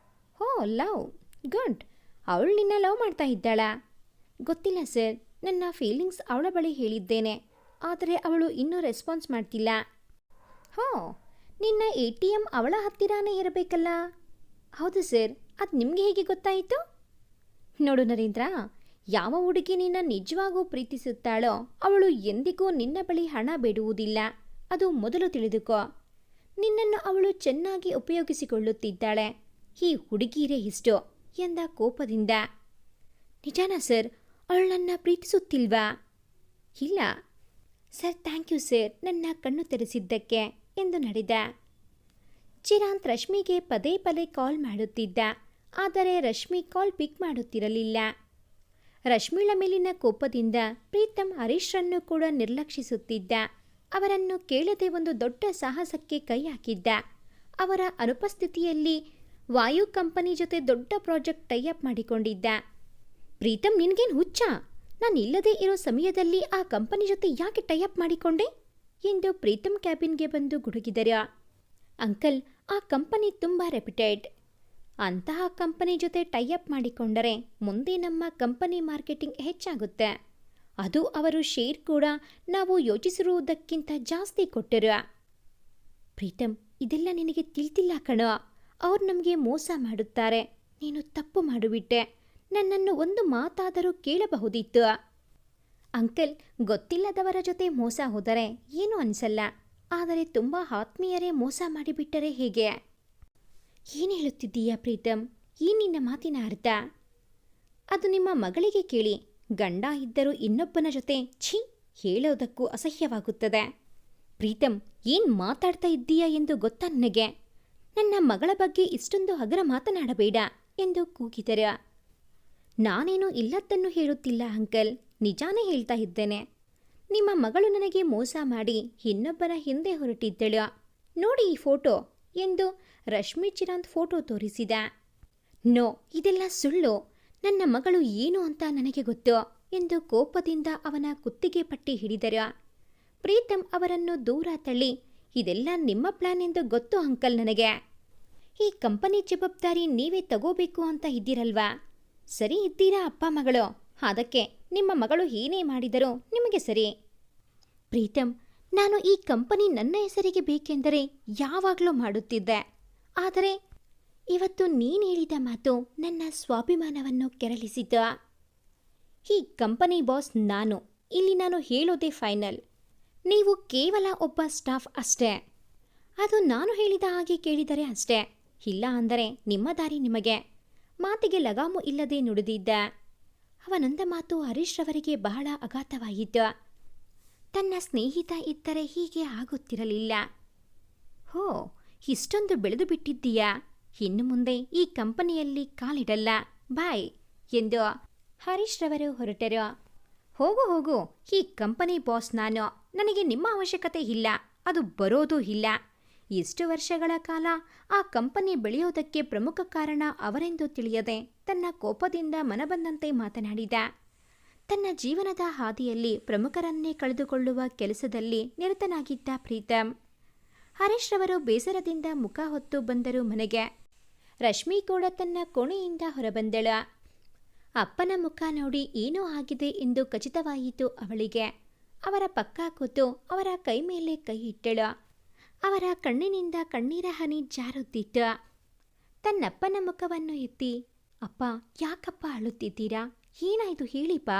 ಹೋ, ಲವ್, ಗುಡ್. ಅವಳು ನಿನ್ನ ಲವ್ ಮಾಡ್ತಾ ಇದ್ದಾಳಾ? ಗೊತ್ತಿಲ್ಲ ಸರ್, ನನ್ನ ಫೀಲಿಂಗ್ಸ್ ಅವಳ ಬಳಿ ಹೇಳಿದ್ದೇನೆ, ಆದರೆ ಅವಳು ಇನ್ನೂ ರೆಸ್ಪಾನ್ಸ್ ಮಾಡ್ತಿಲ್ಲ. ಹೋ, ನಿನ್ನ ATM ಅವಳ ಹತ್ತಿರಾನೇ ಇರಬೇಕಲ್ಲ? ಹೌದು ಸರ್, ಅದು ನಿಮಗೆ ಹೇಗೆ ಗೊತ್ತಾಯಿತು? ನೋಡು ನರೇಂದ್ರ, ಯಾವ ಹುಡುಗಿ ನಿನ್ನ ನಿಜವಾಗೂ ಪ್ರೀತಿಸುತ್ತಾಳೋ ಅವಳು ಎಂದಿಗೂ ನಿನ್ನ ಬಳಿ ಹಣ ಬೇಡುವುದಿಲ್ಲ. ಅದು ಮೊದಲು ತಿಳಿದುಕೋ. ನಿನ್ನನ್ನು ಅವಳು ಚೆನ್ನಾಗಿ ಉಪಯೋಗಿಸಿಕೊಳ್ಳುತ್ತಿದ್ದಾಳೆ. ಈ ಹುಡುಗಿರೇ ಇಷ್ಟು ಎಂದ ಕೋಪದಿಂದ. ನಿಜಾನಾ ಸರ್? ಅವಳು ನನ್ನ ಪ್ರೀತಿಸುತ್ತಿಲ್ವಾ? ಇಲ್ಲ ಸರ್. ಥ್ಯಾಂಕ್ ಯು ಸರ್, ನನ್ನ ಕಣ್ಣು ತೆರೆಸಿದ್ದಕ್ಕೆ ಎಂದು ನಡೆದ. ಚಿರಾಂತ್ ರಶ್ಮಿಗೆ ಪದೇ ಪದೇ ಕಾಲ್ ಮಾಡುತ್ತಿದ್ದ, ಆದರೆ ರಶ್ಮಿ ಕಾಲ್ ಪಿಕ್ ಮಾಡುತ್ತಿರಲಿಲ್ಲ. ರಶ್ಮಿಳ ಮೇಲಿನ ಕೋಪದಿಂದ ಪ್ರೀತಮ್ ಹರೀಶ್ರನ್ನು ಕೂಡ ನಿರ್ಲಕ್ಷಿಸುತ್ತಿದ್ದ. ಅವರನ್ನು ಕೇಳದೆ ಒಂದು ದೊಡ್ಡ ಸಾಹಸಕ್ಕೆ ಕೈ ಹಾಕಿದ್ದ. ಅವರ ಅನುಪಸ್ಥಿತಿಯಲ್ಲಿ ವಾಯು ಕಂಪನಿ ಜೊತೆ ದೊಡ್ಡ ಪ್ರಾಜೆಕ್ಟ್ ಟೈಅಪ್ ಮಾಡಿಕೊಂಡಿದ್ದ. ಪ್ರೀತಮ್, ನಿನ್ಗೇನು ಹುಚ್ಚ? ನಾನು ಇಲ್ಲದೇ ಇರೋ ಸಮಯದಲ್ಲಿ ಆ ಕಂಪನಿ ಜೊತೆ ಯಾಕೆ ಟೈಅಪ್ ಮಾಡಿಕೊಂಡೆ ಎಂದು ಪ್ರೀತಮ್ ಕ್ಯಾಬಿನ್ಗೆ ಬಂದು ಗುಡುಗಿದರು. ಅಂಕಲ್, ಆ ಕಂಪನಿ ತುಂಬ ರೆಪ್ಯೂಟೆಡ್. ಅಂತಹ ಕಂಪನಿ ಜೊತೆ ಟೈಅಪ್ ಮಾಡಿಕೊಂಡರೆ ಮುಂದೆ ನಮ್ಮ ಕಂಪನಿ ಮಾರ್ಕೆಟಿಂಗ್ ಹೆಚ್ಚಾಗುತ್ತೆ. ಅದು ಅವರು ಶೇರ್ ಕೂಡ ನಾವು ಯೋಚಿಸಿರುವುದಕ್ಕಿಂತ ಜಾಸ್ತಿ ಕೊಟ್ಟರು. ಪ್ರೀತಮ್, ಇದೆಲ್ಲ ನಿನಗೆ ತಿಳಿದಿಲ್ಲ ಕಣೋ. ಅವ್ರು ನಮಗೆ ಮೋಸ ಮಾಡುತ್ತಾರೆ. ನೀನು ತಪ್ಪು ಮಾಡಿಬಿಟ್ಟೆ. ನನ್ನನ್ನು ಒಂದು ಮಾತಾದರೂ ಕೇಳಬಹುದಿತ್ತು. ಅಂಕಲ್, ಗೊತ್ತಿಲ್ಲದವರ ಜೊತೆ ಮೋಸ ಹೋದರೆ ಏನೂ ಅನಿಸಲ್ಲ, ಆದರೆ ತುಂಬ ಆತ್ಮೀಯರೇ ಮೋಸ ಮಾಡಿಬಿಟ್ಟರೆ ಹೇಗೆ? ಏನು ಹೇಳುತ್ತಿದ್ದೀಯಾ ಪ್ರೀತಮ್? ಈ ನಿನ್ನ ಮಾತಿನ ಅರ್ಥ? ಅದು ನಿಮ್ಮ ಮಗಳಿಗೆ ಕೇಳಿ. ಗಂಡ ಇದ್ದರೂ ಇನ್ನೊಬ್ಬನ ಜೊತೆ ಛೀ ಹೇಳೋದಕ್ಕೂ ಅಸಹ್ಯವಾಗುತ್ತದೆ. ಪ್ರೀತಮ್, ಏನು ಮಾತಾಡ್ತಾ ಇದ್ದೀಯಾ ಎಂದು ಗೊತ್ತಾ ನನಗೆ? ನನ್ನ ಮಗಳ ಬಗ್ಗೆ ಇಷ್ಟೊಂದು ಹಗರ ಮಾತನಾಡಬೇಡ ಎಂದು ಕೂಗಿದರು. ನಾನೇನು ಇಲ್ಲದ್ದನ್ನು ಹೇಳುತ್ತಿಲ್ಲ ಅಂಕಲ್, ನಿಜಾನೇ ಹೇಳ್ತಾ ಇದ್ದೇನೆ. ನಿಮ್ಮ ಮಗಳು ನನಗೆ ಮೋಸ ಮಾಡಿ ಇನ್ನೊಬ್ಬನ ಹಿಂದೆ ಹೊರಟಿದ್ದಳು. ನೋಡಿ ಈ ಫೋಟೋ ಎಂದು ರಶ್ಮಿ ಚಿರಾಂತ್ ಫೋಟೋ ತೋರಿಸಿದ. ನೋ, ಇದೆಲ್ಲ ಸುಳ್ಳು. ನನ್ನ ಮಗಳು ಏನು ಅಂತ ನನಗೆ ಗೊತ್ತು ಎಂದು ಕೋಪದಿಂದ ಅವನ ಕುತ್ತಿಗೆ ಪಟ್ಟಿ ಹಿಡಿದರು. ಪ್ರೀತಮ್ ಅವರನ್ನು ದೂರ ತಳ್ಳಿ, ಇದೆಲ್ಲ ನಿಮ್ಮ ಪ್ಲಾನ್ ಎಂದು ಗೊತ್ತು ಅಂಕಲ್ ನನಗೆ. ಈ ಕಂಪನಿ ಜವಾಬ್ದಾರಿ ನೀವೇ ತಗೋಬೇಕು ಅಂತ ಇದ್ದೀರಲ್ವಾ? ಸರಿ ಇದ್ದೀರಾ ಅಪ್ಪ ಮಗಳು? ಅದಕ್ಕೆ ನಿಮ್ಮ ಮಗಳು ಏನೇ ಮಾಡಿದರೋ ನಿಮಗೆ ಸರಿ. ಪ್ರೀತಮ್, ನಾನು ಈ ಕಂಪನಿ ನನ್ನ ಹೆಸರಿಗೆ ಬೇಕೆಂದರೆ ಯಾವಾಗಲೂ ಮಾಡುತ್ತಿದ್ದೆ. ಆದರೆ ಇವತ್ತು ನೀನು ಹೇಳಿದ ಮಾತು ನನ್ನ ಸ್ವಾಭಿಮಾನವನ್ನು ಕೆರಳಿಸಿತು. ಈ ಕಂಪನಿ ಬಾಸ್ ನಾನು. ಇಲ್ಲಿ ನಾನು ಹೇಳೋದೇ ಫೈನಲ್. ನೀವು ಕೇವಲ ಒಬ್ಬ ಸ್ಟಾಫ್ ಅಷ್ಟೇ. ಅದು ನಾನು ಹೇಳಿದ ಹಾಗೆ ಕೇಳಿದರೆ ಅಷ್ಟೇ. ಇಲ್ಲ ಅಂದರೆ ನಿಮ್ಮ ದಾರಿ ನಿಮಗೆ. ಮಾತಿಗೆ ಲಗಾಮು ಇಲ್ಲದೆ ನುಡಿದಿದ್ದ. ಅವನೊಂದ ಮಾತು ಹರೀಶ್ ರವರಿಗೆ ಬಹಳ ಆಘಾತವಾಯಿತು. ತನ್ನ ಸ್ನೇಹಿತ ಇದ್ದರೆ ಹೀಗೆ ಆಗುತ್ತಿರಲಿಲ್ಲ. ಹೋ, ಇಷ್ಟೊಂದು ಬೆಳೆದು ಬಿಟ್ಟಿದ್ದೀಯಾ? ಇನ್ನು ಮುಂದೆ ಈ ಕಂಪನಿಯಲ್ಲಿ ಕಾಲಿಡಲ್ಲ, ಬಾಯ್ ಎಂದು ಹರೀಶ್ ರವರು ಹೊರಟರು. ಹೋಗು ಹೋಗು, ಈ ಕಂಪನಿ ಬಾಸ್ ನಾನು. ನನಗೆ ನಿಮ್ಮ ಅವಶ್ಯಕತೆ ಇಲ್ಲ, ಅದು ಬರೋದೂ ಇಲ್ಲ. ಇಷ್ಟು ವರ್ಷಗಳ ಕಾಲ ಆ ಕಂಪನಿ ಬೆಳೆಯೋದಕ್ಕೆ ಪ್ರಮುಖ ಕಾರಣ ಅವರೆಂದು ತಿಳಿಯದೆ ತನ್ನ ಕೋಪದಿಂದ ಮನಬಂದಂತೆ ಮಾತನಾಡಿದ. ತನ್ನ ಜೀವನದ ಹಾದಿಯಲ್ಲಿ ಪ್ರಮುಖರನ್ನೇ ಕಳೆದುಕೊಳ್ಳುವ ಕೆಲಸದಲ್ಲಿ ನಿರತನಾಗಿದ್ದ ಪ್ರೀತಮ್. ಹರೀಶ್ ರವರು ಬೇಸರದಿಂದ ಮುಖ ಹೊತ್ತು ಬಂದರು ಮನೆಗೆ. ರಶ್ಮಿ ಕೂಡ ತನ್ನ ಕೋಣೆಯಿಂದ ಹೊರಬಂದಳ. ಅಪ್ಪನ ಮುಖ ನೋಡಿ ಏನೋ ಆಗಿದೆ ಎಂದು ಖಚಿತವಾಯಿತು ಅವಳಿಗೆ. ಅವರ ಪಕ್ಕ ಕೂತು ಅವರ ಕೈ ಮೇಲೆ ಕೈ ಇಟ್ಟಳು. ಅವರ ಕಣ್ಣಿನಿಂದ ಕಣ್ಣೀರ ಹನಿ ಜಾರುತ್ತಿತ್ತು. ತನ್ನಪ್ಪನ ಮುಖವನ್ನು ಎತ್ತಿ, ಅಪ್ಪ, ಯಾಕಪ್ಪ ಅಳುತ್ತಿದ್ದೀರಾ? ಏನಾಯ್ತು ಹೇಳಿಪ್ಪ?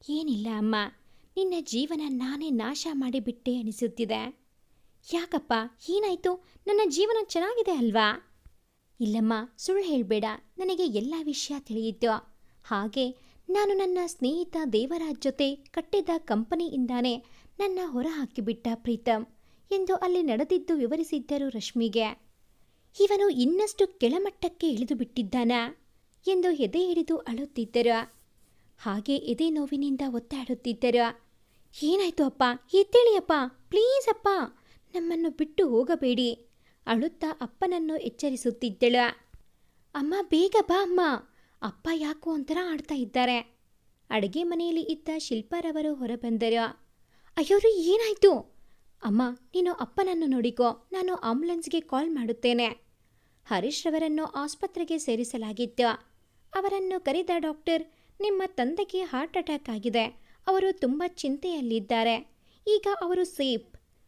ಏನಿಲ್ಲ ಅಮ್ಮ, ನಿನ್ನ ಜೀವನ ನಾನೇ ನಾಶ ಮಾಡಿಬಿಟ್ಟೆ ಅನಿಸುತ್ತಿದೆ. ಯಾಕಪ್ಪ, ಏನಾಯ್ತು? ನನ್ನ ಜೀವನ ಚೆನ್ನಾಗಿದೆ ಅಲ್ವಾ? ಇಲ್ಲಮ್ಮ, ಸುಳ್ಳು ಹೇಳಬೇಡ, ನನಗೆ ಎಲ್ಲ ವಿಷಯ ತಿಳಿಯಿತು. ಹಾಗೆ ನಾನು ನನ್ನ ಸ್ನೇಹಿತ ದೇವರಾಜ್ ಜೊತೆ ಕಟ್ಟಿದ ಕಂಪನಿಯಿಂದಾನೇ ನನ್ನ ಹೊರ ಹಾಕಿಬಿಟ್ಟ ಪ್ರೀತಮ್ ಎಂದು ಅಲ್ಲಿ ನಡೆದಿದ್ದು ವಿವರಿಸಿದ್ದರು ರಶ್ಮಿಗೆ. ಇವನು ಇನ್ನಷ್ಟು ಕೆಳಮಟ್ಟಕ್ಕೆ ಇಳಿದು ಬಿಟ್ಟಿದ್ದಾನಾ ಎಂದು ಎದೆ ಹಿಡಿದು ಅಳುತ್ತಿದ್ದರು. ಹಾಗೆ ಎದೆ ನೋವಿನಿಂದ ಒತ್ತಾಡುತ್ತಿದ್ದರು. ಏನಾಯ್ತು ಅಪ್ಪ? ಎದ್ದೇಳಿಯಪ್ಪ, ಪ್ಲೀಸ್ ಅಪ್ಪ, ನಮ್ಮನ್ನು ಬಿಟ್ಟು ಹೋಗಬೇಡಿ ಅಳುತ್ತಾ ಅಪ್ಪನನ್ನು ಎಚ್ಚರಿಸುತ್ತಿದ್ದಳು. ಅಮ್ಮ, ಬೇಗ ಬಾ ಅಮ್ಮ, ಅಪ್ಪ ಯಾಕೋ ಒಂಥರ ಆಡ್ತಾ ಇದ್ದಾರೆ. ಅಡುಗೆ ಮನೆಯಲ್ಲಿ ಇದ್ದ ಶಿಲ್ಪಾರವರು ಹೊರಬಂದರು. ಅಯ್ಯೋರು, ಏನಾಯ್ತು? ಅಮ್ಮ, ನೀನು ಅಪ್ಪನನ್ನು ನೋಡಿಕೋ, ನಾನು ಆಂಬ್ಯುಲೆನ್ಸ್ಗೆ ಕಾಲ್ ಮಾಡುತ್ತೇನೆ. ಹರೀಶ್ ರವರನ್ನು ಆಸ್ಪತ್ರೆಗೆ ಸೇರಿಸಲಾಗಿತ್ತು. ಅವರನ್ನು ಕರೆದ ಡಾಕ್ಟರ್, ನಿಮ್ಮ ತಂದೆಗೆ ಹಾರ್ಟ್ ಅಟ್ಯಾಕ್ ಆಗಿದೆ, ಅವರು ತುಂಬ ಚಿಂತೆಯಲ್ಲಿದ್ದಾರೆ, ಈಗ ಅವರು ಸೇಫ್,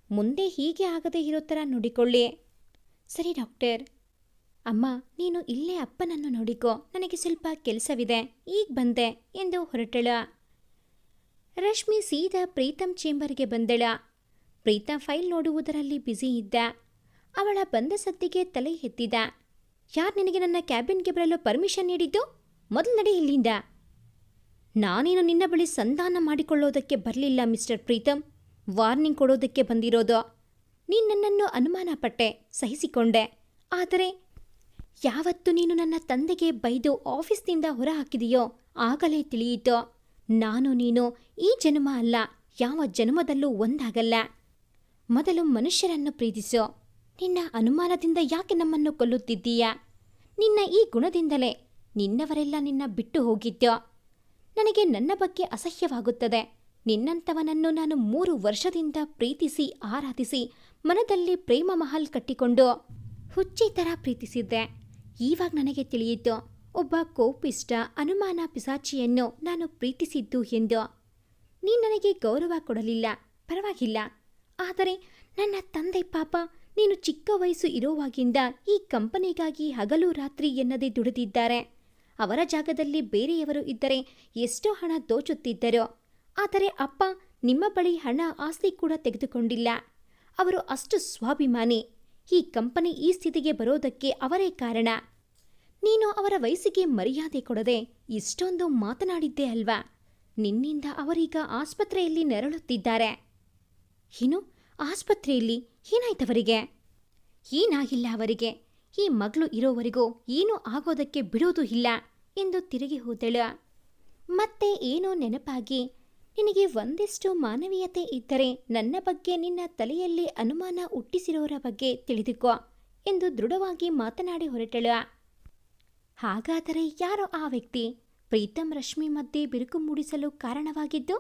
ಮುಂದೆ ಹೀಗೆ ಆಗದೇ ಇರೋ ಥರ ನೋಡಿಕೊಳ್ಳಿ. ಸರಿ ಡಾಕ್ಟರ್. ಅಮ್ಮ, ನೀನು ಇಲ್ಲೇ ಅಪ್ಪನನ್ನು ನೋಡಿಕೋ, ನನಗೆ ಸ್ವಲ್ಪ ಕೆಲಸವಿದೆ, ಈಗ ಬಂದೆ ಎಂದು ಹೊರಟಳು. ರಶ್ಮಿ ಸೀದಾ ಪ್ರೀತಮ್ ಚೇಂಬರ್ಗೆ ಬಂದಳ. ಪ್ರೀತಮ್ ಫೈಲ್ ನೋಡುವುದರಲ್ಲಿ ಬ್ಯುಸಿ ಇದ್ದ. ಅವಳ ಬಂದ ಸದ್ದಿಗೆ ತಲೆ ಎತ್ತಿದ. ಯಾರು ನಿನಗೆ ನನ್ನ ಕ್ಯಾಬಿನ್ಗೆ ಬರಲು ಪರ್ಮಿಷನ್ ನೀಡಿದ್ದು? ಮೊದಲು ನಡಿ ಇಲ್ಲಿಂದ. ನಾನೇನು ನಿನ್ನ ಬಳಿ ಸಂಧಾನ ಮಾಡಿಕೊಳ್ಳೋದಕ್ಕೆ ಬರಲಿಲ್ಲ ಮಿಸ್ಟರ್ ಪ್ರೀತಮ್, ವಾರ್ನಿಂಗ್ ಕೊಡೋದಕ್ಕೆ ಬಂದಿರೋದು. ನೀನು ನನ್ನನ್ನು ಅನುಮಾನ ಪಟ್ಟೆ, ಸಹಿಸಿಕೊಂಡೆ. ಆದರೆ ಯಾವತ್ತು ನೀನು ನನ್ನ ತಂದೆಗೆ ಬೈದು ಆಫೀಸ್ನಿಂದ ಹೊರ ಹಾಕಿದೆಯೋ ಆಗಲೇ ತಿಳಿಯಿತು, ನಾನು ನೀನು ಈ ಜನ್ಮ ಅಲ್ಲ, ಯಾವ ಜನ್ಮದಲ್ಲೂ ಒಂದಾಗಲ್ಲ. ಮೊದಲು ಮನುಷ್ಯರನ್ನು ಪ್ರೀತಿಸು. ನಿನ್ನ ಅನುಮಾನದಿಂದ ಯಾಕೆ ನಮ್ಮನ್ನು ಕೊಲ್ಲುತ್ತಿದ್ದೀಯಾ? ನಿನ್ನ ಈ ಗುಣದಿಂದಲೇ ನಿನ್ನವರೆಲ್ಲ ನಿನ್ನ ಬಿಟ್ಟು ಹೋಗಿದ್ಯೋ. ನನಗೆ ನನ್ನ ಬಗ್ಗೆ ಅಸಹ್ಯವಾಗುತ್ತದೆ. ನಿನ್ನಂಥವನನ್ನು ನಾನು 3 ವರ್ಷದಿಂದ ಪ್ರೀತಿಸಿ ಆರಾಧಿಸಿ ಮನದಲ್ಲಿ ಪ್ರೇಮ ಮಹಲ್ ಕಟ್ಟಿಕೊಂಡು ಹುಚ್ಚಿ ಥರ ಪ್ರೀತಿಸಿದ್ದೆ. ಈವಾಗ ನನಗೆ ತಿಳಿಯಿತು, ಒಬ್ಬ ಕೋಪಿಷ್ಟ ಅನುಮಾನ ಪಿಸಾಚಿಯನ್ನು ನಾನು ಪ್ರೀತಿಸಿದ್ದು ಎಂದು. ನೀನು ನನಗೆ ಗೌರವ ಕೊಡಲಿಲ್ಲ, ಪರವಾಗಿಲ್ಲ. ಆದರೆ ನನ್ನ ತಂದೆ ಪಾಪ, ನೀನು ಚಿಕ್ಕ ವಯಸ್ಸು ಇರೋವಾಗಿಂದ ಈ ಕಂಪನಿಗಾಗಿ ಹಗಲು ರಾತ್ರಿ ಎನ್ನದೇ ದುಡಿದಿದ್ದಾರೆ. ಅವರ ಜಾಗದಲ್ಲಿ ಬೇರೆಯವರು ಇದ್ದರೆ ಎಷ್ಟೋ ಹಣ ದೋಚುತ್ತಿದ್ದರು. ಆದರೆ ಅಪ್ಪ ನಿಮ್ಮ ಬಳಿ ಹಣ ಆಸ್ತಿ ಕೂಡ ತೆಗೆದುಕೊಂಡಿಲ್ಲ. ಅವರು ಅಷ್ಟು ಸ್ವಾಭಿಮಾನಿ. ಈ ಕಂಪನಿ ಈ ಸ್ಥಿತಿಗೆ ಬರೋದಕ್ಕೆ ಅವರೇ ಕಾರಣ. ನೀನು ಅವರ ವಯಸ್ಸಿಗೆ ಮರ್ಯಾದೆ ಕೊಡದೆ ಇಷ್ಟೊಂದು ಮಾತನಾಡಿದ್ದೆ ಅಲ್ವಾ? ನಿನ್ನಿಂದ ಅವರೀಗ ಆಸ್ಪತ್ರೆಯಲ್ಲಿ ನೆರಳುತ್ತಿದ್ದಾರೆ. ಏನು? ಆಸ್ಪತ್ರೆಯಲ್ಲಿ ಏನಾಯ್ತವರಿಗೆ? ಏನಾಗಿಲ್ಲ ಅವರಿಗೆ. ಈ ಮಗಳು ಇರೋವರೆಗೂ ಏನೂ ಆಗೋದಕ್ಕೆ ಬಿಡೋದು ಇಲ್ಲ ಎಂದು ತಿರುಗಿ ಹೋದಳು. ಮತ್ತೆ ಏನೋ ನೆನಪಾಗಿ, ನಿನಗೆ ಒಂದಿಷ್ಟು ಮಾನವೀಯತೆ ಇದ್ದರೆ ನನ್ನ ಬಗ್ಗೆ ನಿನ್ನ ತಲೆಯಲ್ಲಿ ಅನುಮಾನ ಹುಟ್ಟಿಸಿರೋರ ಬಗ್ಗೆ ತಿಳಿದುಕೋ ಎಂದು ದೃಢವಾಗಿ ಮಾತನಾಡಿ ಹೊರಟಳು. ಹಾಗಾದರೆ ಯಾರೋ ಆ ವ್ಯಕ್ತಿ ಪ್ರೀತಮ್ ರಶ್ಮಿ ಮಧ್ಯೆ ಬಿರುಕು ಮೂಡಿಸಲು ಕಾರಣವಾಗಿದ್ದು?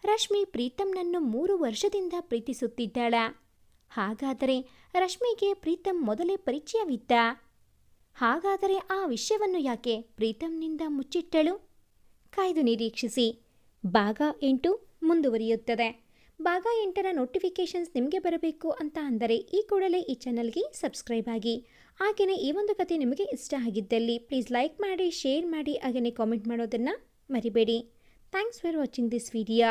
ರಶ್ಮಿ ಪ್ರೀತಮ್ನನ್ನು 3 ವರ್ಷದಿಂದ ಪ್ರೀತಿಸುತ್ತಿದ್ದಾಳ. ಹಾಗಾದರೆ ರಶ್ಮಿಗೆ ಪ್ರೀತಮ್ ಮೊದಲೇ ಪರಿಚಯವಿದ್ದ? ಹಾಗಾದರೆ ಆ ವಿಷಯವನ್ನು ಯಾಕೆ ಪ್ರೀತಮ್ನಿಂದ ಮುಚ್ಚಿಟ್ಟಳು? ಕಾಯ್ದು ನಿರೀಕ್ಷಿಸಿ. ಭಾಗ 8 ಮುಂದುವರಿಯುತ್ತದೆ. ಭಾಗ 8ರ ನೋಟಿಫಿಕೇಷನ್ಸ್ ನಿಮಗೆ ಬರಬೇಕು ಅಂತ ಅಂದರೆ ಈ ಕೂಡಲೇ ಈ ಚಾನಲ್ಗೆ ಸಬ್ಸ್ಕ್ರೈಬ್ ಆಗಿ. ಹಾಗೆಯೇ ಈ ಒಂದು ಕತೆ ನಿಮಗೆ ಇಷ್ಟ ಆಗಿದ್ದಲ್ಲಿ ಪ್ಲೀಸ್ ಲೈಕ್ ಮಾಡಿ, ಶೇರ್ ಮಾಡಿ, ಹಾಗೆಯೇ ಕಾಮೆಂಟ್ ಮಾಡೋದನ್ನು ಮರಿಬೇಡಿ. Thanks for watching this video.